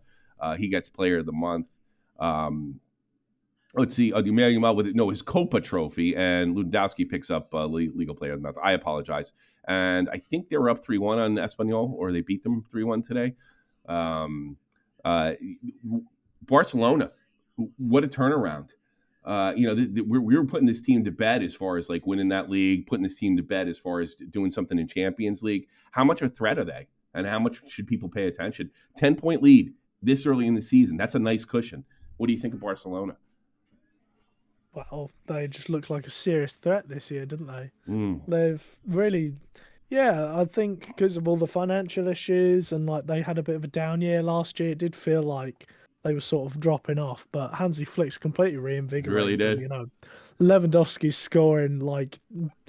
He gets Player of the Month. Let's see. Yamal with his Copa trophy, and Lewandowski picks up legal Player of the Month. I apologize. And I think they were up 3-1 on Espanyol, or they beat them 3-1 today. Barcelona, what a turnaround. We were putting this team to bed as far as like winning that league, putting this team to bed as far as doing something in Champions League. How much of a threat are they? And how much should people pay attention? 10-point lead this early in the season. That's a nice cushion. What do you think of Barcelona? Well, they just look like a serious threat this year, didn't they? Mm. They've really, yeah, I think because of all the financial issues and like they had a bit of a down year last year, it did feel like they were sort of dropping off. But Hansi Flick's completely reinvigorated. Really did. You know, Lewandowski's scoring like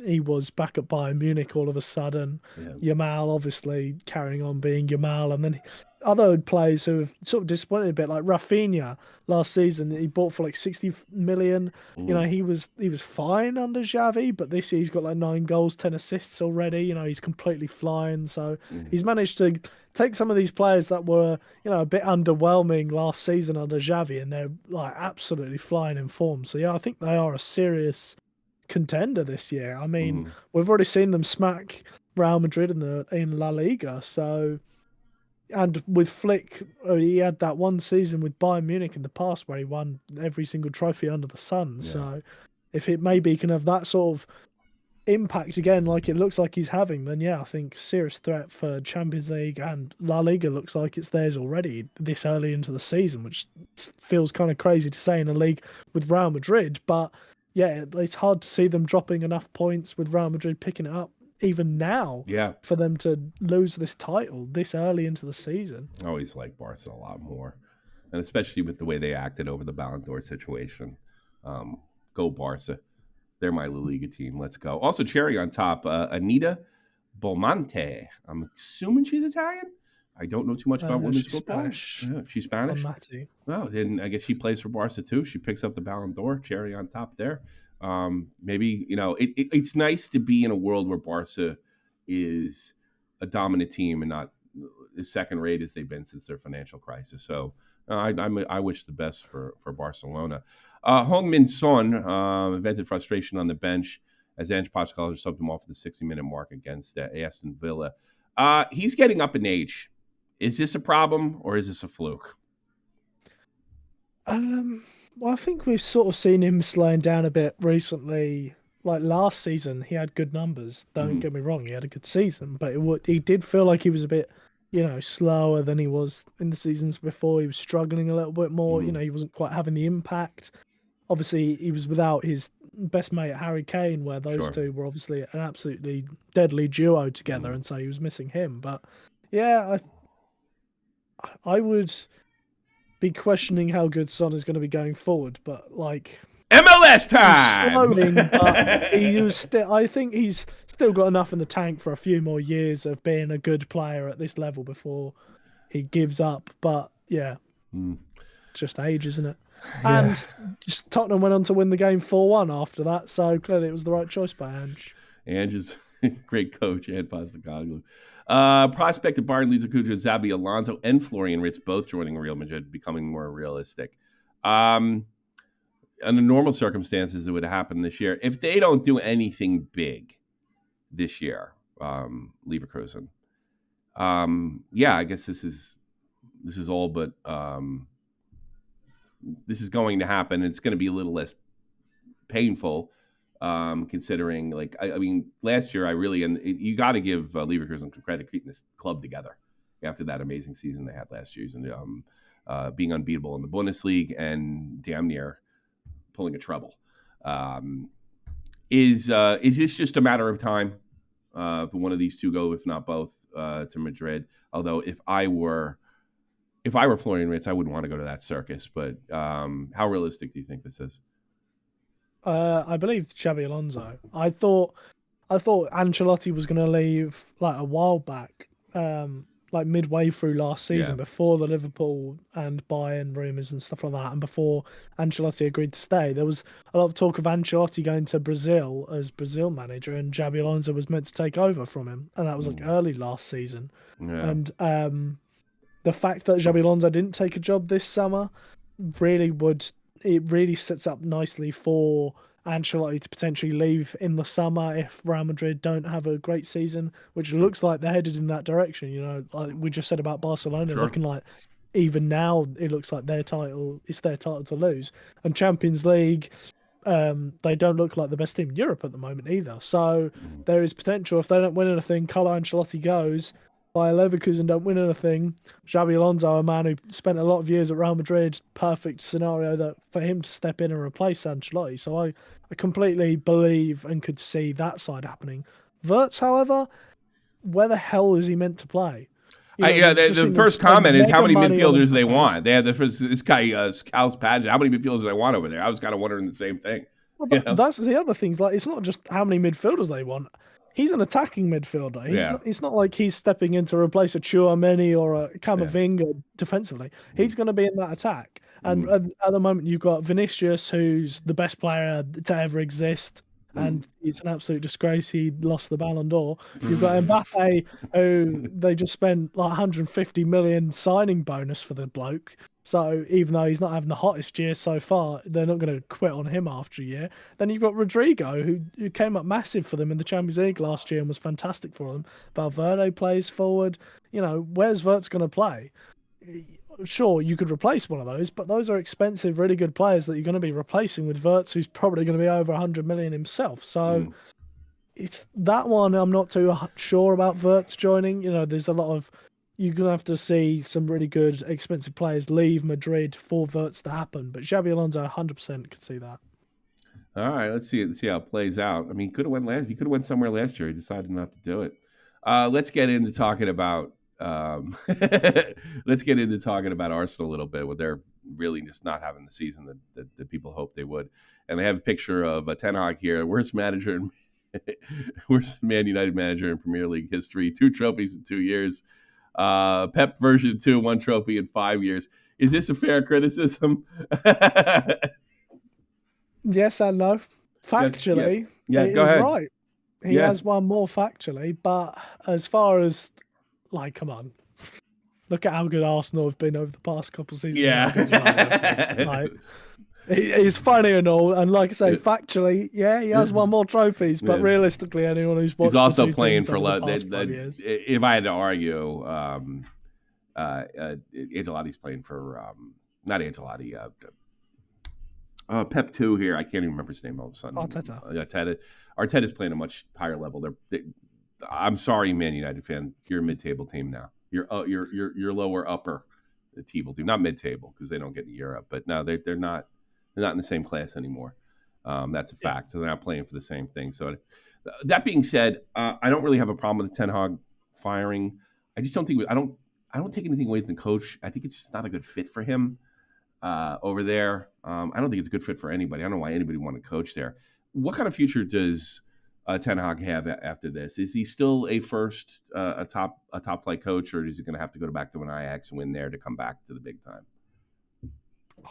he was back at Bayern Munich all of a sudden. Yeah. Yamal obviously carrying on being Yamal, and then other players who have sort of disappointed a bit, like Rafinha last season, he bought for like 60 million. You know, he was fine under Xavi, but this year he's got like 9 goals, 10 assists already. You know, he's completely flying. So he's managed to take some of these players that were, you know, a bit underwhelming last season under Xavi, and they're like absolutely flying in form. So yeah, I think they are a serious contender this year. I mean, we've already seen them smack Real Madrid in La Liga. So, and with Flick, he had that one season with Bayern Munich in the past where he won every single trophy under the sun. Yeah. So, if it maybe can have that sort of impact again, like it looks like he's having, then yeah, I think serious threat for Champions League, and La Liga looks like it's theirs already this early into the season, which feels kind of crazy to say in a league with Real Madrid. But yeah, it's hard to see them dropping enough points with Real Madrid picking it up even now. Yeah. For them to lose this title this early into the season. I always like Barca a lot more, and especially with the way they acted over the Ballon d'Or situation. Go Barca. They're my La Liga team. Let's go. Also, cherry on top, Anita Belmonte. I'm assuming she's Italian. I don't know too much about women's football. Spanish. Yeah, she's Spanish. Mati. Well, then I guess she plays for Barca too. She picks up the Ballon d'Or. Cherry on top there. Maybe, you know, it's nice to be in a world where Barca is a dominant team and not as second rate as they've been since their financial crisis. So I wish the best for Barcelona. Heung-min Son vented frustration on the bench as Ange Postecoglou subbed him off at the 60-minute mark against Aston Villa. He's getting up in age. Is this a problem or is this a fluke? Well, I think we've sort of seen him slowing down a bit recently. Like last season, he had good numbers. Don't get me wrong, he had a good season, but he did feel like he was a bit, you know, slower than he was in the seasons before. He was struggling a little bit more. You know, he wasn't quite having the impact. Obviously, he was without his best mate Harry Kane, where those two were obviously an absolutely deadly duo together, and so he was missing him. But yeah, I would be questioning how good Son is going to be going forward, but like MLS time. He's slowing, but he was still. I think he's still got enough in the tank for a few more years of being a good player at this level before he gives up. But yeah, just age, isn't it? Yeah. And just Tottenham went on to win the game 4-1 after that, so clearly it was the right choice by Ange. Ange is a great coach, and Postecoglou. Prospect of Bayern Leeds Acuja, Xabi Alonso, and Florian Wirtz both joining Real Madrid, becoming more realistic. Under normal circumstances, it would happen this year. If they don't do anything big this year, Leverkusen, yeah, I guess this is all but this is going to happen. It's going to be a little less painful, considering, like, I mean, last year you got to give Leverkusen credit keeping this club together after that amazing season they had last year, and being unbeatable in the Bundesliga and damn near pulling a treble. Is this just a matter of time for one of these two go, if not both, to Madrid? Although if I were Florian Wirtz, I wouldn't want to go to that circus. But how realistic do you think this is? I believe Xabi Alonso. I thought Ancelotti was going to leave like a while back, like midway through last season, before the Liverpool and Bayern rumours and stuff like that, and before Ancelotti agreed to stay. There was a lot of talk of Ancelotti going to Brazil as Brazil manager, and Xabi Alonso was meant to take over from him, and that was like early last season. Yeah. And the fact that Xabi Alonso didn't take a job this summer really sets up nicely for Ancelotti to potentially leave in the summer if Real Madrid don't have a great season, which looks like they're headed in that direction. You know, like we just said about Barcelona, looking like even now it looks like it's their title to lose. And Champions League, they don't look like the best team in Europe at the moment either. So there is potential if they don't win anything, Carlo Ancelotti goes, Bayer Leverkusen don't win anything. Xabi Alonso, a man who spent a lot of years at Real Madrid, perfect scenario that for him to step in and replace Ancelotti. So I completely believe and could see that side happening. Wirtz, however, where the hell is he meant to play? The first comment is how many midfielders they want. They had this guy, Scouse Padgett. How many midfielders they want over there? I was kind of wondering the same thing. Well, that's the other things. Like, it's not just how many midfielders they want. He's an attacking midfielder. It's not like he's stepping in to replace a Tchouaméni or a Camavinga defensively. He's going to be in that attack. And at the moment, you've got Vinicius, who's the best player to ever exist. And it's an absolute disgrace he lost the Ballon d'Or. You've got Mbappe, who they just spent like 150 million signing bonus for the bloke. So even though he's not having the hottest year so far, they're not going to quit on him after a year. Then you've got Rodrigo, who came up massive for them in the Champions League last year and was fantastic for them. Valverde plays forward. Where's Wirtz going to play? Sure, you could replace one of those, but those are expensive, really good players that you're going to be replacing with Wirtz, who's probably going to be over 100 million himself. So it's that one I'm not too sure about Wirtz joining. There's a lot of... You're going to have to see some really good, expensive players leave Madrid for Wirtz to happen. But Xabi Alonso 100% could see that. All right, let's see how it plays out. I mean, he could have went somewhere last year. He decided not to do it. Let's get into talking about Arsenal a little bit, where they're really just not having the season that people hoped they would. And they have a picture of Ten Hag here, worst Man United manager in Premier League history, 2 trophies in 2 years. Pep version 2, 1 trophy in 5 years. Is this a fair criticism? Yes and no. Factually, go ahead. Right. He has one more factually, but as far as come on, look at how good Arsenal have been over the past couple of seasons. Yeah. He's funny and all, and like I say, factually, he has won more trophies. But realistically, anyone who's watched, he's also playing for years. If I had to argue, Ancelotti's playing for not Ancelotti. Pep 2 here. I can't even remember his name all of a sudden. Arteta. Arteta's playing a much higher level. I'm sorry, Man United fan. You're a mid-table team now. You're lower upper table team, not mid-table because they don't get in Europe. But no, they're not. They're not in the same class anymore. That's a fact. So they're not playing for the same thing. So that being said, I don't really have a problem with Ten Hag firing. I just don't think I don't take anything away from the coach. I think it's just not a good fit for him over there. I don't think it's a good fit for anybody. I don't know why anybody want to coach there. What kind of future does Ten Hag have after this? Is he still a top flight coach, or is he going to have to go back to an Ajax and win there to come back to the big time?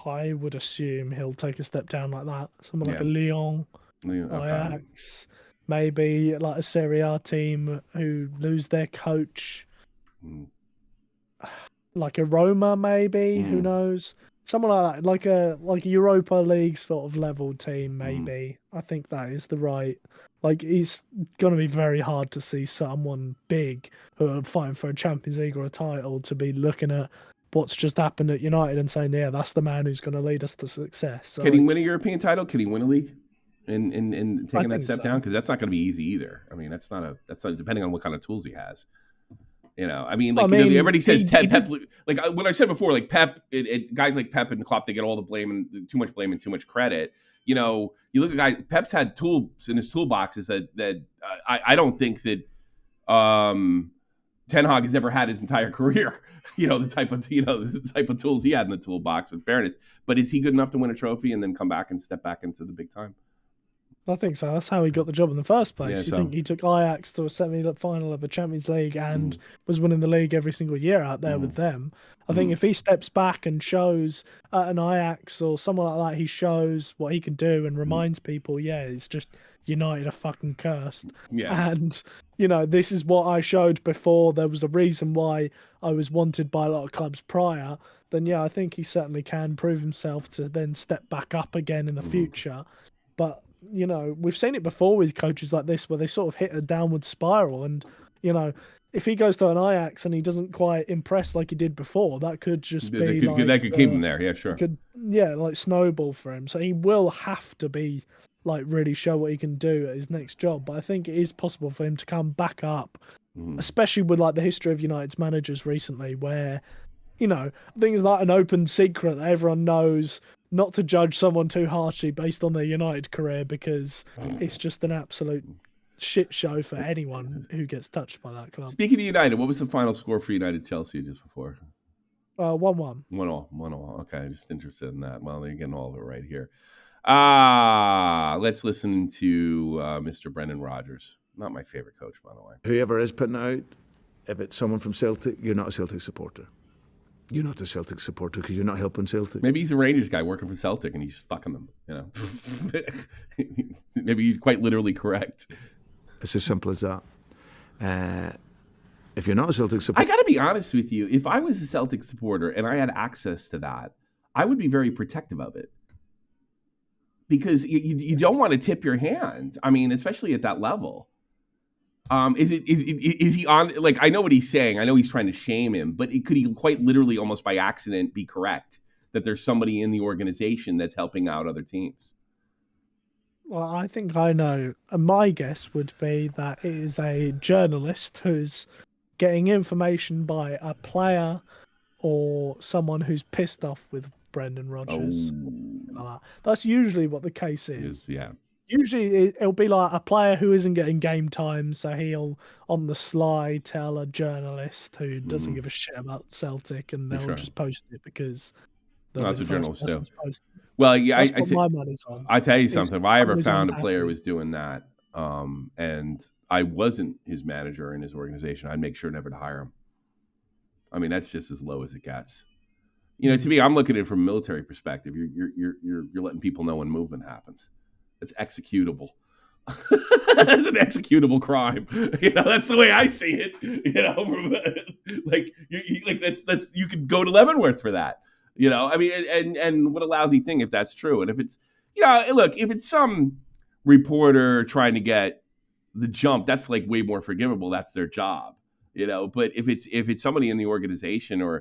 I would assume he'll take a step down like that. Someone like a Lyon, Ajax, maybe like a Serie A team who lose their coach. Like a Roma, maybe. Who knows? Someone like that, like a Europa League sort of level team, maybe. I think that is the right. It's going to be very hard to see someone big who are fighting for a Champions League or a title to be looking at what's just happened at United and saying, yeah, that's the man who's going to lead us to success. So, can he win a European title? Can he win a league in taking that step down? Because that's not going to be easy either. I mean, that's not depending on what kind of tools he has. Everybody says Pep. Like when I said before, like Pep, guys like Pep and Klopp, they get all the blame and too much blame and too much credit. You look at guys. Pep's had tools in his toolboxes that I don't think that Ten Hag has ever had his entire career. The type of tools he had in the toolbox. In fairness, but is he good enough to win a trophy and then come back and step back into the big time? I think so. That's how he got the job in the first place. Think he took Ajax to a semi-final of the Champions League and was winning the league every single year out there with them. I think if he steps back and shows at an Ajax or someone like that, he shows what he can do and reminds people, it's just United are fucking cursed. Yeah. And, this is what I showed before. There was a reason why I was wanted by a lot of clubs prior. Then, I think he certainly can prove himself to then step back up again in the future. But we've seen it before with coaches like this where they sort of hit a downward spiral. And, if he goes to an Ajax and he doesn't quite impress like he did before, that could just that could keep him there. Yeah, sure. Snowball for him. So he will have to be like really show what he can do at his next job. But I think it is possible for him to come back up, especially with like the history of United's managers recently, where, you know, I think it's like an open secret that everyone knows not to judge someone too harshly based on their United career, because it's just an absolute shit show for anyone who gets touched by that club. Speaking of United, what was the final score for United Chelsea just before? 1-1. 1-1. Okay, just interested in that. Well, they're getting all of it right here. Let's listen to Mr. Brendan Rodgers. Not my favorite coach, by the way. Whoever is putting it out, if it's someone from Celtic, you're not a Celtic supporter. You're not a Celtic supporter because you're not helping Celtic. Maybe he's a Rangers guy working for Celtic and he's fucking them. You know, maybe he's quite literally correct. It's as simple as that. If you're not a Celtic supporter, I got to be honest with you. If I was a Celtic supporter and I had access to that, I would be very protective of it, because you don't want to tip your hand. I mean, especially at that level. Is he on? Like, I know what he's saying. I know he's trying to shame him, but could he quite literally, almost by accident, be correct that there's somebody in the organization that's helping out other teams? Well, I think I know. And my guess would be that it is a journalist who's getting information by a player or someone who's pissed off with Brendan Rodgers. That's usually what the case is. Yeah. Usually it'll be like a player who isn't getting game time, so he'll, on the sly, tell a journalist who doesn't give a shit about Celtic, and they'll just post it because that's what journalists do. Well, yeah, my money's on. I tell you something. If I ever found a player who was doing that, and I wasn't his manager in his organization, I'd make sure never to hire him. I mean, that's just as low as it gets. You know, to me, I'm looking at it from a military perspective. You're letting people know when movement happens. It's executable. It's an executable crime. You know, that's the way I see it. You know, that's you could go to Leavenworth for that. You know, I mean, and what a lousy thing if that's true. And if it's, you know, look, if it's some reporter trying to get the jump, that's like way more forgivable. That's their job, you know. But if it's somebody in the organization,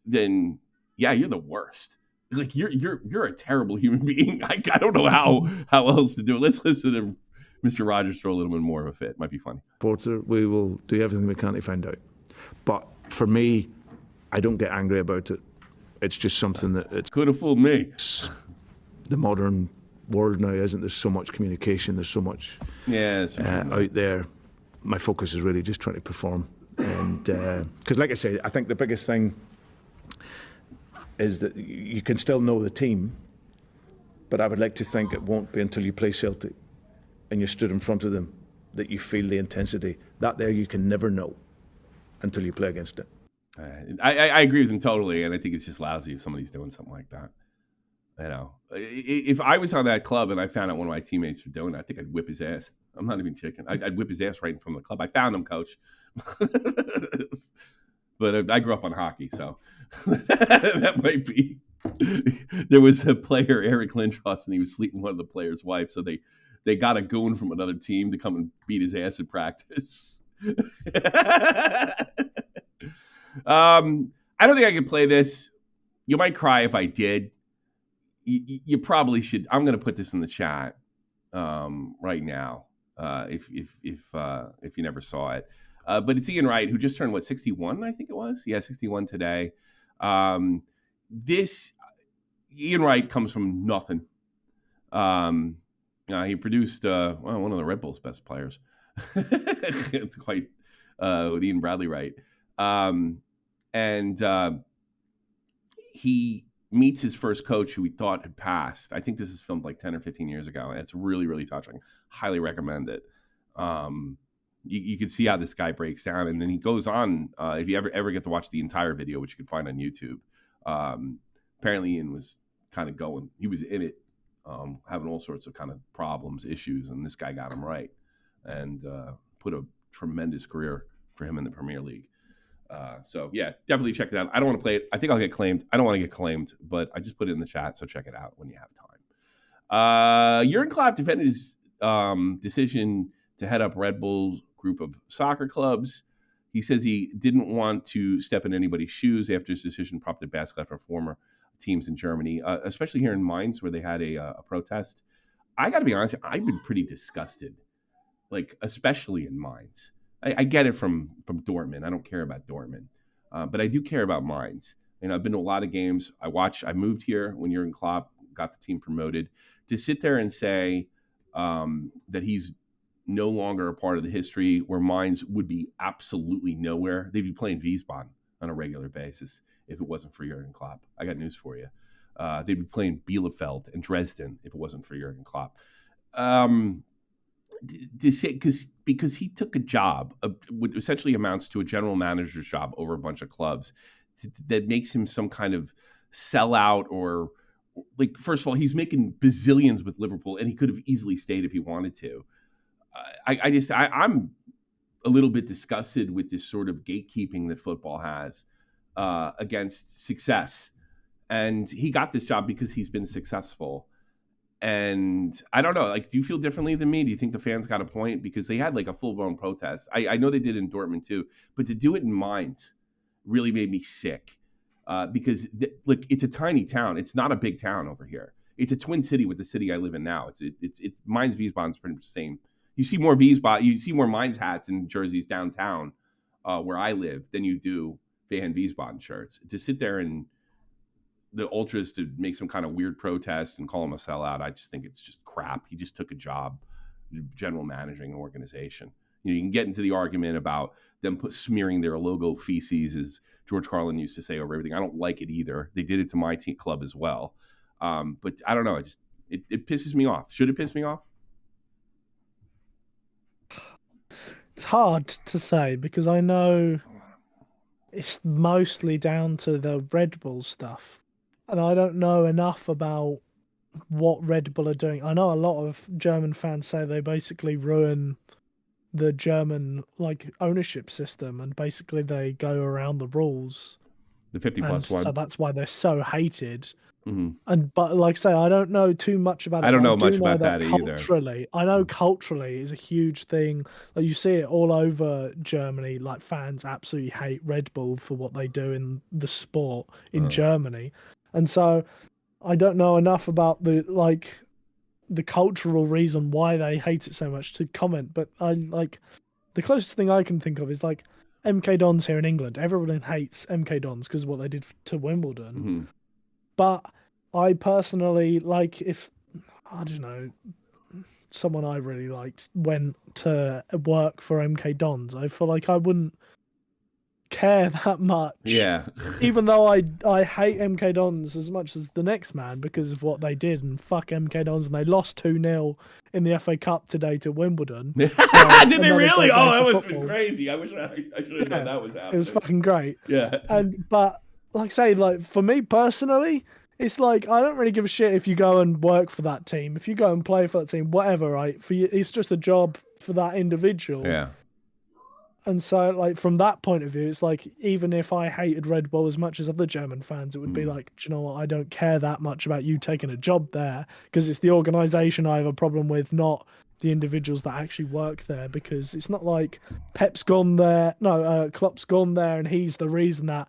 then yeah, you're the worst. It's like you're a terrible human being. I don't know how else to do it. Let's listen to Mr. Rodgers throw a little bit more of a fit. Might be funny. Porter, we will do everything we can to find out. But for me, I don't get angry about it. It's just something that it could have fooled me. The modern world now, isn't there? So much communication. There's so much out there. My focus is really just trying to perform, and because, like I say, I think the biggest thing is that you can still know the team, but I would like to think it won't be until you play Celtic and you stood in front of them that you feel the intensity. That there you can never know until you play against it. I agree with him totally, and I think it's just lousy if somebody's doing something like that. You know, if I was on that club and I found out one of my teammates were doing it, I think I'd whip his ass. I'm not even chicken. I'd whip his ass right in front of the club. I found him, coach. But I grew up on hockey, so that might be. There was a player, Eric Lindros, and he was sleeping with one of the players' wives, so they got a goon from another team to come and beat his ass in practice. I don't think I could play this. You might cry if I did. You probably should. I'm going to put this in the chat right now. If you never saw it, but it's Ian Wright, who just turned 61, I think it was. Yeah, 61 today. This Ian Wright comes from nothing. He produced one of the Red Bull's best players, quite with Ian Bradley Wright, and he meets his first coach, who he thought had passed. I think this is filmed like 10 or 15 years ago, and it's really, really touching. Highly recommend it. You can see how this guy breaks down, and then he goes on. If you ever get to watch the entire video, which you can find on YouTube, apparently Ian was kind of going. He was in it, having all sorts of kind of problems, issues, and this guy got him right, and put a tremendous career for him in the Premier League. So yeah, definitely check it out. I don't want to play it. I think I'll get claimed. I don't want to get claimed, but I just put it in the chat, so check it out when you have time. Jurgen Klopp defended his decision to head up Red Bull's group of soccer clubs. He says he didn't want to step in anybody's shoes after his decision prompted backlash from former teams in Germany, especially here in Mainz, where they had a protest. I got to be honest, I've been pretty disgusted, like especially in Mainz. I get it from Dortmund. I don't care about Dortmund, but I do care about Mainz. I've been to a lot of games. I moved here when Jurgen Klopp got the team promoted. To sit there and say that he's no longer a part of the history where Mainz would be absolutely nowhere. They'd be playing Wiesbaden on a regular basis if it wasn't for Jurgen Klopp. I got news for you. They'd be playing Bielefeld and Dresden if it wasn't for Jurgen Klopp. To say, because he took a job, what essentially amounts to a general manager's job over a bunch of clubs, that makes him some kind of sellout, or like, first of all, he's making bazillions with Liverpool, and he could have easily stayed if he wanted to. I'm a little bit disgusted with this sort of gatekeeping that football has against success. And he got this job because he's been successful. And I don't know, like, do you feel differently than me? Do you think the fans got a point? Because they had like a full-blown protest. I know they did in Dortmund too, but to do it in Mainz really made me sick. Because look, it's a tiny town. It's not a big town over here. It's a twin city with the city I live in now. It's Mainz Wiesbaden's pretty much the same. You see more Mainz hats and jerseys downtown where I live than you do Van Wiesbaden shirts. To sit there and the ultras to make some kind of weird protest and call him a sellout, I just think it's just crap. He just took a job general managing an organization. You can get into the argument about them smearing their logo feces, as George Carlin used to say, over everything. I don't like it either. They did it to my team club as well. But I don't know. It pisses me off. Should it piss me off? It's hard to say, because I know it's mostly down to the Red Bull stuff. And I don't know enough about what Red Bull are doing. I know a lot of German fans say they basically ruin the German ownership system, and basically they go around the rules. The 50+1. So that's why they're so hated. Mm-hmm. But like I say, I don't know too much about it. I don't know much about that culturally, either. I know culturally is a huge thing. Like, you see it all over Germany. Like, fans absolutely hate Red Bull for what they do in the sport in Germany. And so I don't know enough about the cultural reason why they hate it so much to comment. But the closest thing I can think of is like MK Dons here in England. Everyone hates MK Dons because of what they did to Wimbledon. Mm-hmm. But I personally, if, I don't know, someone I really liked went to work for MK Dons, I feel like I wouldn't care that much. Yeah. Even though I hate MK Dons as much as the next man because of what they did, and fuck MK Dons, and they lost 2-0 in the FA Cup today to Wimbledon. Did they really? Oh, that was crazy. I wish I should have known that was happening. It was fucking great. Yeah. But like I say, for me personally, it's like, I don't really give a shit if you go and work for that team. If you go and play for that team, whatever, right? For you, it's just a job for that individual. Yeah. And so, from that point of view, it's like, even if I hated Red Bull as much as other German fans, it would be like, do you know what? I don't care that much about you taking a job there, because it's the organisation I have a problem with, not the individuals that actually work there. Because it's not like Klopp's gone there, and he's the reason that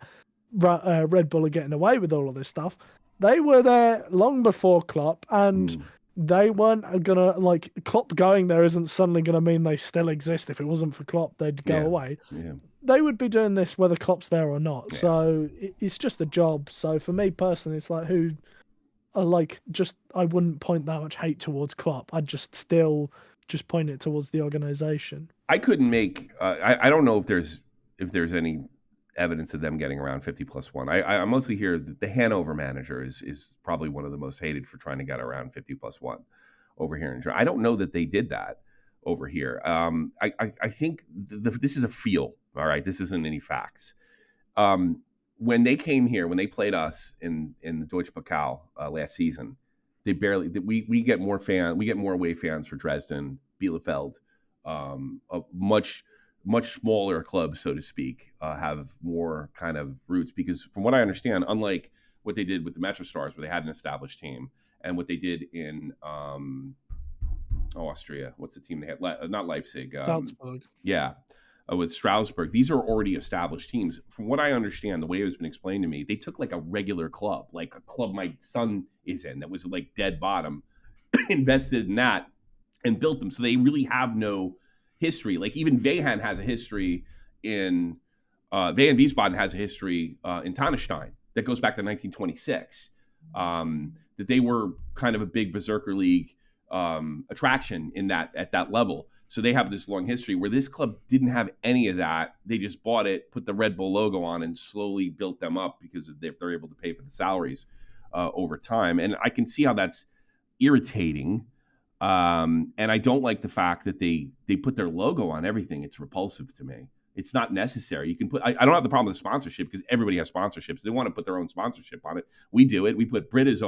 Red Bull are getting away with all of this stuff. They were there long before Klopp, and they weren't gonna, Klopp going there isn't suddenly gonna mean they still exist. If it wasn't for Klopp, they'd go away. Yeah. They would be doing this whether Klopp's there or not. Yeah. So it's just a job. So for me personally, it's like, I wouldn't point that much hate towards Klopp. I'd just point it towards the organisation. I couldn't make. I don't know if there's any evidence of them getting around 50+1. I mostly hear that the Hanover manager is probably one of the most hated for trying to get around 50+1 over here in Germany. I don't know that they did that over here. I think this is a feel. All right, this isn't any facts. When they came here, when they played us in the Deutsche Pokal last season, we get more away fans for Dresden, Bielefeld, a much smaller clubs, so to speak, have more kind of roots, because from what I understand, unlike what they did with the Metro Stars, where they had an established team, and what they did in Austria, what's the team they had? Not Leipzig. Salzburg. Yeah, with Strasbourg. These are already established teams. From what I understand, the way it has been explained to me, they took like a regular club, like a club my son is in, that was like dead bottom, invested in that and built them. So they really have no history. Like even Vahan has a history in Van Wiesbaden has a history in Tannestein that goes back to 1926. That they were kind of a big Berserker League attraction in that at that level. So they have this long history where this club didn't have any of that. They just bought it, put the Red Bull logo on, and slowly built them up because they're able to pay for the salaries over time. And I can see how that's irritating. And I don't like the fact that they put their logo on everything. It's repulsive to me. It's not necessary. You can put. I don't have the problem with sponsorship because everybody has sponsorships. They want to put their own sponsorship on it. We do it. We put Britta's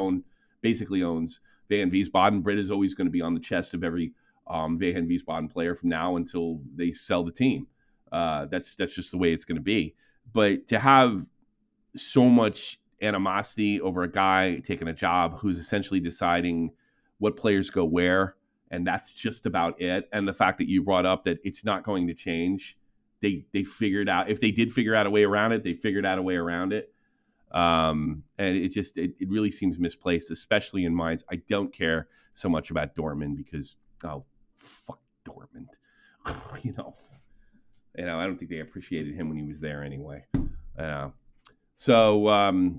basically owns Van Wiesbaden. Brit is always going to be on the chest of every Van Wiesbaden player from now until they sell the team. That's just the way it's going to be. But to have so much animosity over a guy taking a job who's essentially deciding what players go where, and that's just about it. And the fact that you brought up that it's not going to change. They figured out, if they did figure out a way around it, they figured out a way around it. And it really seems misplaced, especially in minds. I don't care so much about Dortmund because, fuck Dortmund. I don't think they appreciated him when he was there anyway. So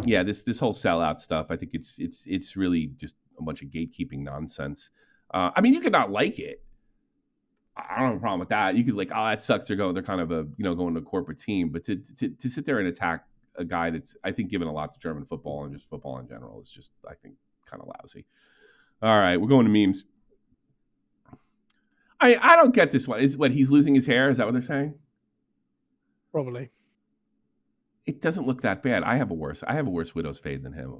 this whole sellout stuff, I think it's really just a bunch of gatekeeping nonsense. You could not like it. I don't have a problem with that. You could that sucks. They're kind of going to a corporate team, but to sit there and attack a guy that's, I think, given a lot to German football and just football in general is just, I think, kind of lousy. All right, we're going to memes. I don't get this one. Is what he's losing his hair? Is that what they're saying? Probably. It doesn't look that bad. I have a worse widow's fade than him.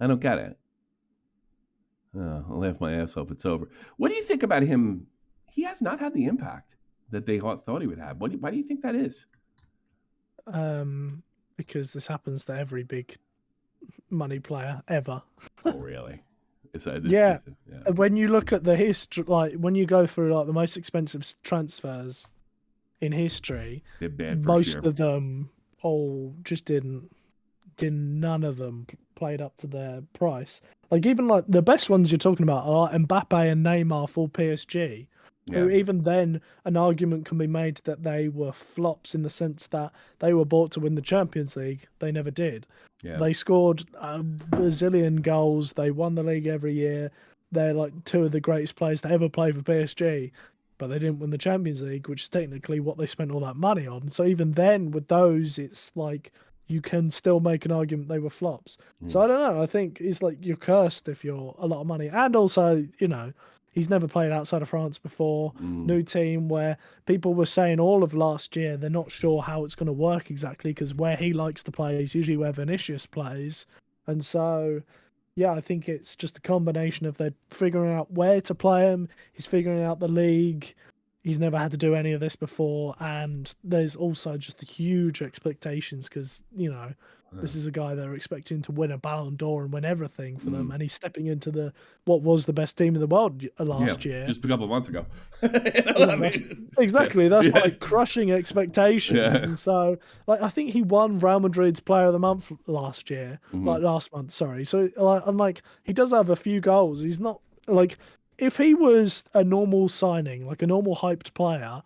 I don't get it. I'll laugh my ass off. It's over. What do you think about him? He has not had the impact that they thought he would have. Why do you think that is? Because this happens to every big money player ever. Oh, really? Yeah. When you look at the history, when you go through the most expensive transfers in history, most of them just didn't. None of them played up to their price. Even the best ones you're talking about are Mbappe and Neymar for PSG. Who even then, an argument can be made that they were flops in the sense that they were bought to win the Champions League. They never did. Yeah. They scored a bazillion goals. They won the league every year. They're two of the greatest players to ever play for PSG. But they didn't win the Champions League, which is technically what they spent all that money on. So even then, with those, it's you can still make an argument they were flops. So I don't know. I think it's you're cursed if you're a lot of money. And also, he's never played outside of France before. New team where people were saying all of last year they're not sure how it's going to work exactly because where he likes to play is usually where Vinicius plays. And so, I think it's just a combination of they're figuring out where to play him. He's figuring out the league. He's never had to do any of this before. And there's also just the huge expectations because, this is a guy they're expecting to win a Ballon d'Or and win everything for them. And he's stepping into what was the best team in the world last year. Just a couple of months ago. Exactly. That's crushing expectations. Yeah. And so, I think he won Real Madrid's Player of the Month last year. Last month, sorry. So, I'm he does have a few goals. He's not, if he was a normal signing, a normal hyped player,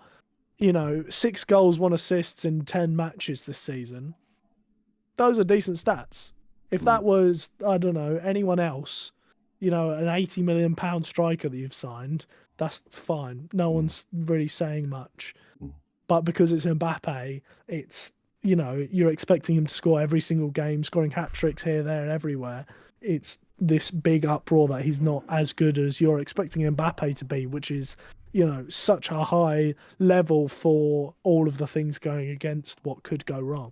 6 goals, 1 assist in 10 matches this season, those are decent stats. If that was, I don't know, anyone else, an £80 million striker that you've signed, that's fine. No one's really saying much. But because it's Mbappe, it's, you're expecting him to score every single game, scoring hat-tricks here, there, and everywhere. It's this big uproar that he's not as good as you're expecting Mbappe to be, which is, such a high level for all of the things going against what could go wrong.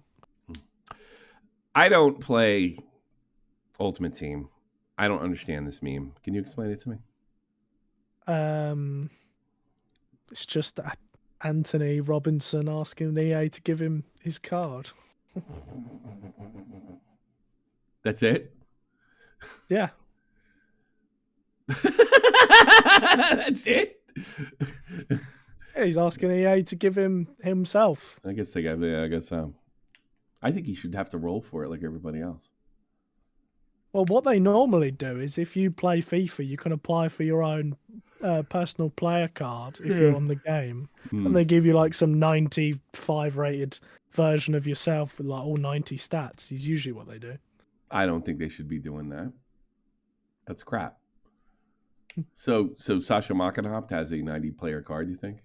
I don't play Ultimate Team. I don't understand this meme. Can you explain it to me? It's just Anthony Robinson asking EA to give him his card. That's it? Yeah. That's it? Yeah, he's asking EA to give him himself. I guess so. I think he should have to roll for it like everybody else. Well, what they normally do is if you play FIFA, you can apply for your own personal player card if you're on the game, and they give you like some 95 rated version of yourself with like all 90 stats. Is usually what they do. I don't think they should be doing that. That's crap. So Sasha Makhanoft has a 90 player card, you think?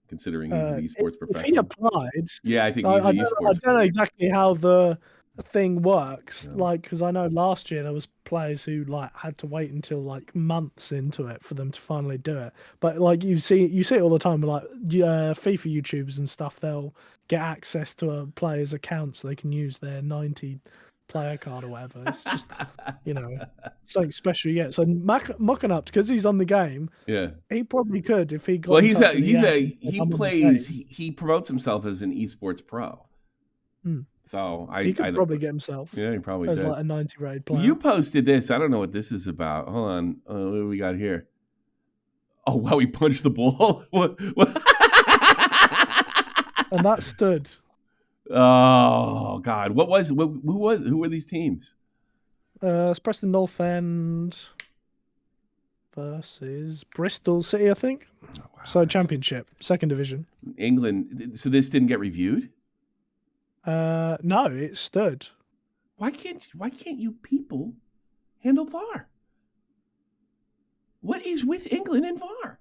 Considering he's an esports professional. If he applied, yeah, I think he's an esports. I don't know exactly how the thing works, like, because I know last year there was players who like had to wait until like months into it for them to finally do it. But like you see it all the time with like FIFA YouTubers and stuff. They'll get access to a player's account so they can use their 90 player card or whatever. It's just something special you get. So mocking up because he's on the game. Yeah, he probably could if he got. Well, he promotes himself as an esports pro. So he could probably get himself. Yeah, he probably as did. Like a 90 rated player. You posted this. I don't know what this is about. Hold on. What do we got here? Oh wow, he punched the ball. What? And that stood. Oh God, who were these teams? It's Preston North End versus Bristol City, I think. Oh, wow. So Championship, second division. England. So this didn't get reviewed? No, it stood. Why can't you people handle VAR? What is with England and VAR?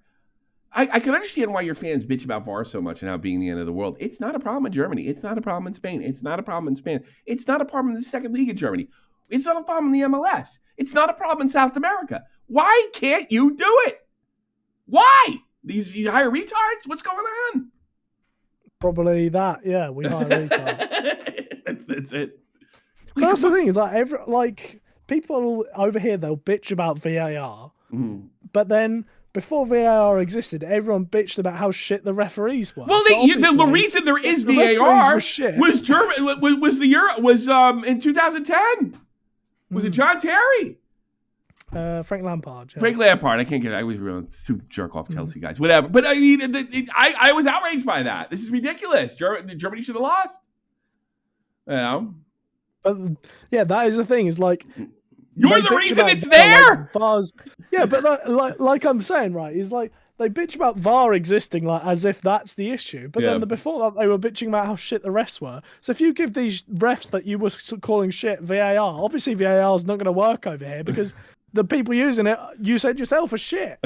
I can understand why your fans bitch about VAR so much and how being the end of the world. It's not a problem in Germany. It's not a problem in Spain. It's not a problem in Spain. It's not a problem in the second league in Germany. It's not a problem in the MLS. It's not a problem in South America. Why can't you do it? Why? You hire retards? What's going on? Probably that. Yeah, we hire retards. That's it. So that's the thing is like people over here, they'll bitch about VAR, but then before VAR existed, everyone bitched about how shit the referees were. Well, the reason there is VAR was the Euro in 2010. Was it John Terry? Frank Lampard. Yeah. Frank Lampard. I always remember two jerk off Chelsea guys. Whatever. But I mean, I was outraged by that. This is ridiculous. Germany should have lost. You know. But yeah, that is the thing. Is like you're the reason it's there. Yeah, but like I'm saying, right? Is like they bitch about VAR existing like as if that's the issue. But then before that, they were bitching about how shit the refs were. So if you give these refs that you were calling shit VAR, obviously VAR is not going to work over here because the people using it, you said yourself, are shit.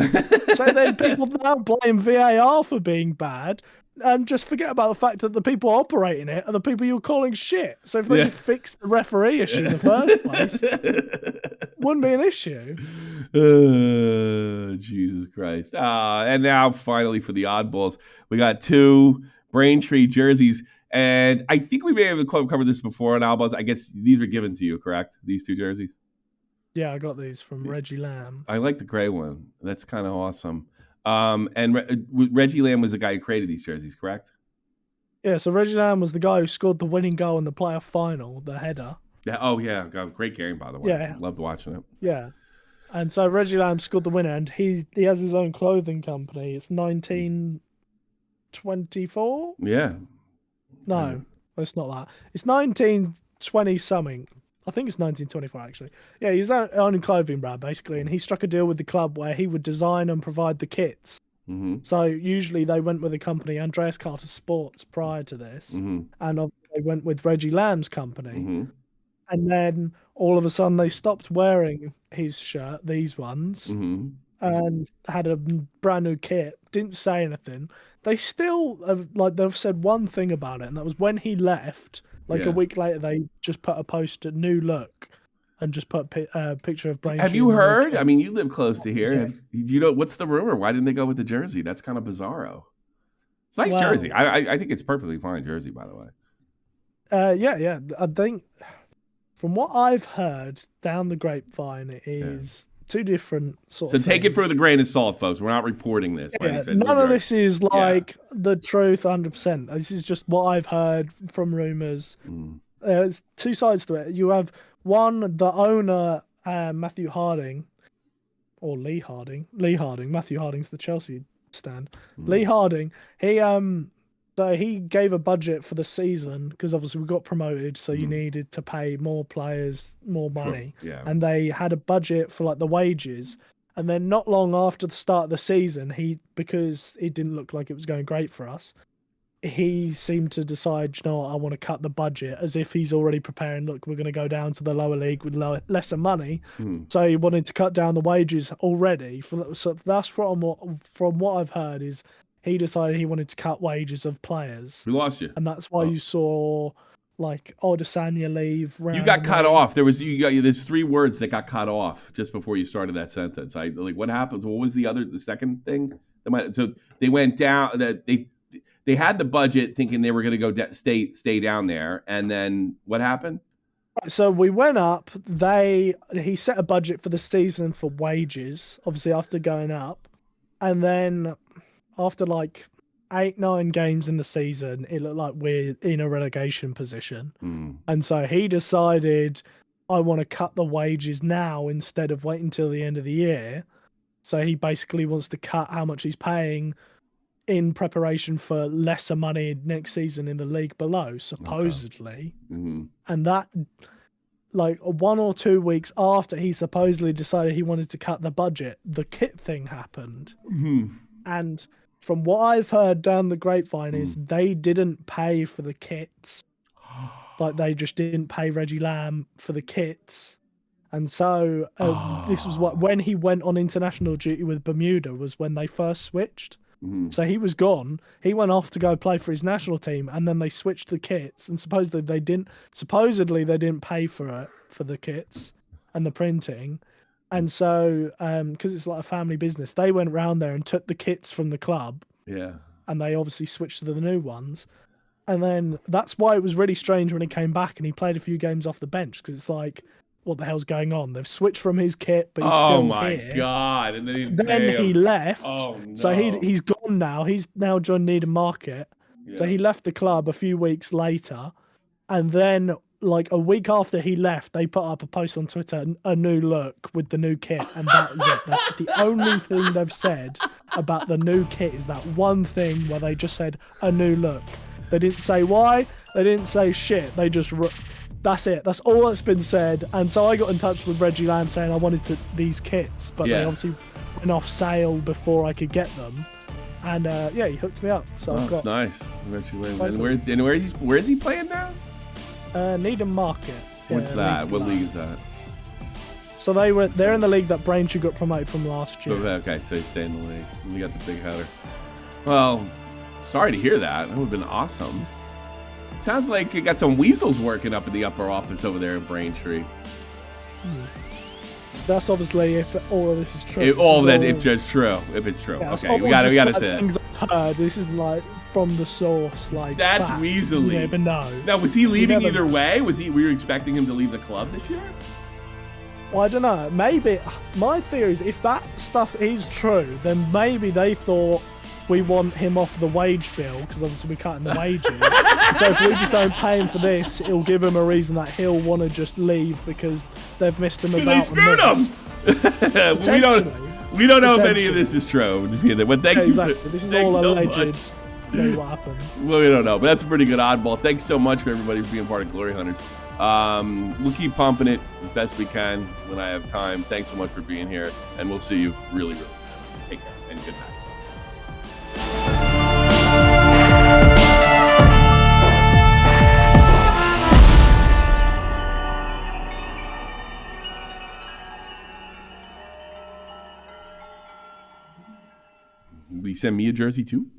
So then people now blame VAR for being bad and just forget about the fact that the people operating it are the people you're calling shit. So if they just fix the referee issue in the first place, it wouldn't be an issue. Jesus Christ. And now finally for the oddballs, we got two Braintree jerseys. And I think we may have covered this before on oddballs. I guess these were given to you, correct? These two jerseys? Yeah, I got these from Reggie Lamb. I like the gray one. That's kind of awesome. And Reggie Lamb was the guy who created these jerseys, correct? Yeah, so Reggie Lamb was the guy who scored the winning goal in the playoff final, the header. Yeah. Oh, yeah. Great game, by the way. Yeah. Loved watching it. Yeah. And so Reggie Lamb scored the winner, and he has his own clothing company. It's 1924? Yeah. No, it's not that. It's 1920-something. I think it's 1924, actually. Yeah, he's own clothing brand, basically, and he struck a deal with the club where he would design and provide the kits. Mm-hmm. So usually they went with a company, Andreas Carter Sports, prior to this, and they went with Reggie Lamb's company. And then all of a sudden they stopped wearing his shirt, these ones, and had a brand new kit. Didn't say anything. They still have, they've said one thing about it, and that was when he left. A week later, they just put a post, a new look, and just put a picture of Braintree. Have you heard? I mean, you live close to here. Do you know what's the rumor? Why didn't they go with the jersey? That's kind of bizarro. It's a nice jersey. I think it's perfectly fine jersey, by the way. Yeah. I think from what I've heard down the grapevine, it is two different sorts of things. So take it for the grain of salt, folks. We're not reporting this. Yeah, none of this is the truth 100%. This is just what I've heard from rumors. There's two sides to it. You have one, the owner, Matthew Harding, or Lee Harding. Matthew Harding's the Chelsea stand. Lee Harding, he So he gave a budget for the season because obviously we got promoted, so you needed to pay more players more money. Yeah. And they had a budget for like the wages. And then not long after the start of the season, because it didn't look like it was going great for us, he seemed to decide, you know what, I want to cut the budget, as if he's already preparing. Look, we're going to go down to the lower league with lesser money. So he wanted to cut down the wages already. So that's from what I've heard is he decided he wanted to cut wages of players. We lost you. And that's why you saw like Adesanya leave. You got cut off. There's 3 words that got cut off just before you started that sentence. What happens? What was the second thing? So they went down. They had the budget thinking they were going to go stay down there, and then what happened? So we went up. He set a budget for the season for wages, obviously after going up, and then after like 8-9 games in the season, it looked like we're in a relegation position. And so he decided, I want to cut the wages now instead of waiting until the end of the year. So he basically wants to cut how much he's paying in preparation for lesser money next season in the league below, supposedly. And that, like 1 or 2 weeks after he supposedly decided he wanted to cut the budget, the kit thing happened. And from what I've heard down the grapevine is they didn't pay for the kits. Like they just didn't pay Reggie Lamb for the kits. And so this was when he went on international duty with Bermuda, was when they first switched. So he was gone. He went off to go play for his national team, and then they switched the kits. And supposedly they didn't pay for the kits and the printing. And so, because it's like a family business, they went round there and took the kits from the club. Yeah. And they obviously switched to the new ones. And then that's why it was really strange when he came back and he played a few games off the bench, because it's like, what the hell's going on? They've switched from his kit, but he's still here. God! And then he left. Oh no! So he's gone now. He's now joined Needham Market. Yeah. So he left the club a few weeks later, and then like a week after he left, they put up a post on Twitter, a new look with the new kit, and that was it. That's the only thing they've said about the new kit, is that one thing where they just said a new look. They didn't say why. They didn't say shit. They just. That's it. That's all that's been said. And so I got in touch with Reggie Lamb saying I wanted these kits, but they obviously went off sale before I could get them. And he hooked me up. So I've got. That's nice. Reggie Lamb. And where is he playing now? Needham Market. What's that? What league is that? So they're in the league that Braintree got promoted from last year. Okay, so he stayed in the league. We got the big header. Well, sorry to hear that. That would have been awesome. Sounds like you got some weasels working up in the upper office over there in Braintree. That's obviously if all of this is true. If it's true. Yeah, okay, we gotta say it. Things I've heard. This is like from the source. Like that's fact. weaselly. You never know. Now, was he leaving either way? Were you expecting him to leave the club this year? Well, I don't know. Maybe my theory is if that stuff is true, then maybe they thought we want him off the wage bill because obviously we're cutting the wages. So if we just don't pay him for this, it'll give him a reason that he'll want to just leave because they've missed him about. They screwed him. We don't know if any of this is true. But thank you. Exactly. This is all alleged. What happened? Well, we don't know, but that's a pretty good oddball. Thanks so much for everybody for being part of Glory Hunters. We'll keep pumping it as best we can when I have time. Thanks so much for being here, and we'll see you really, really soon. Take care and good night. Will you send me a jersey too?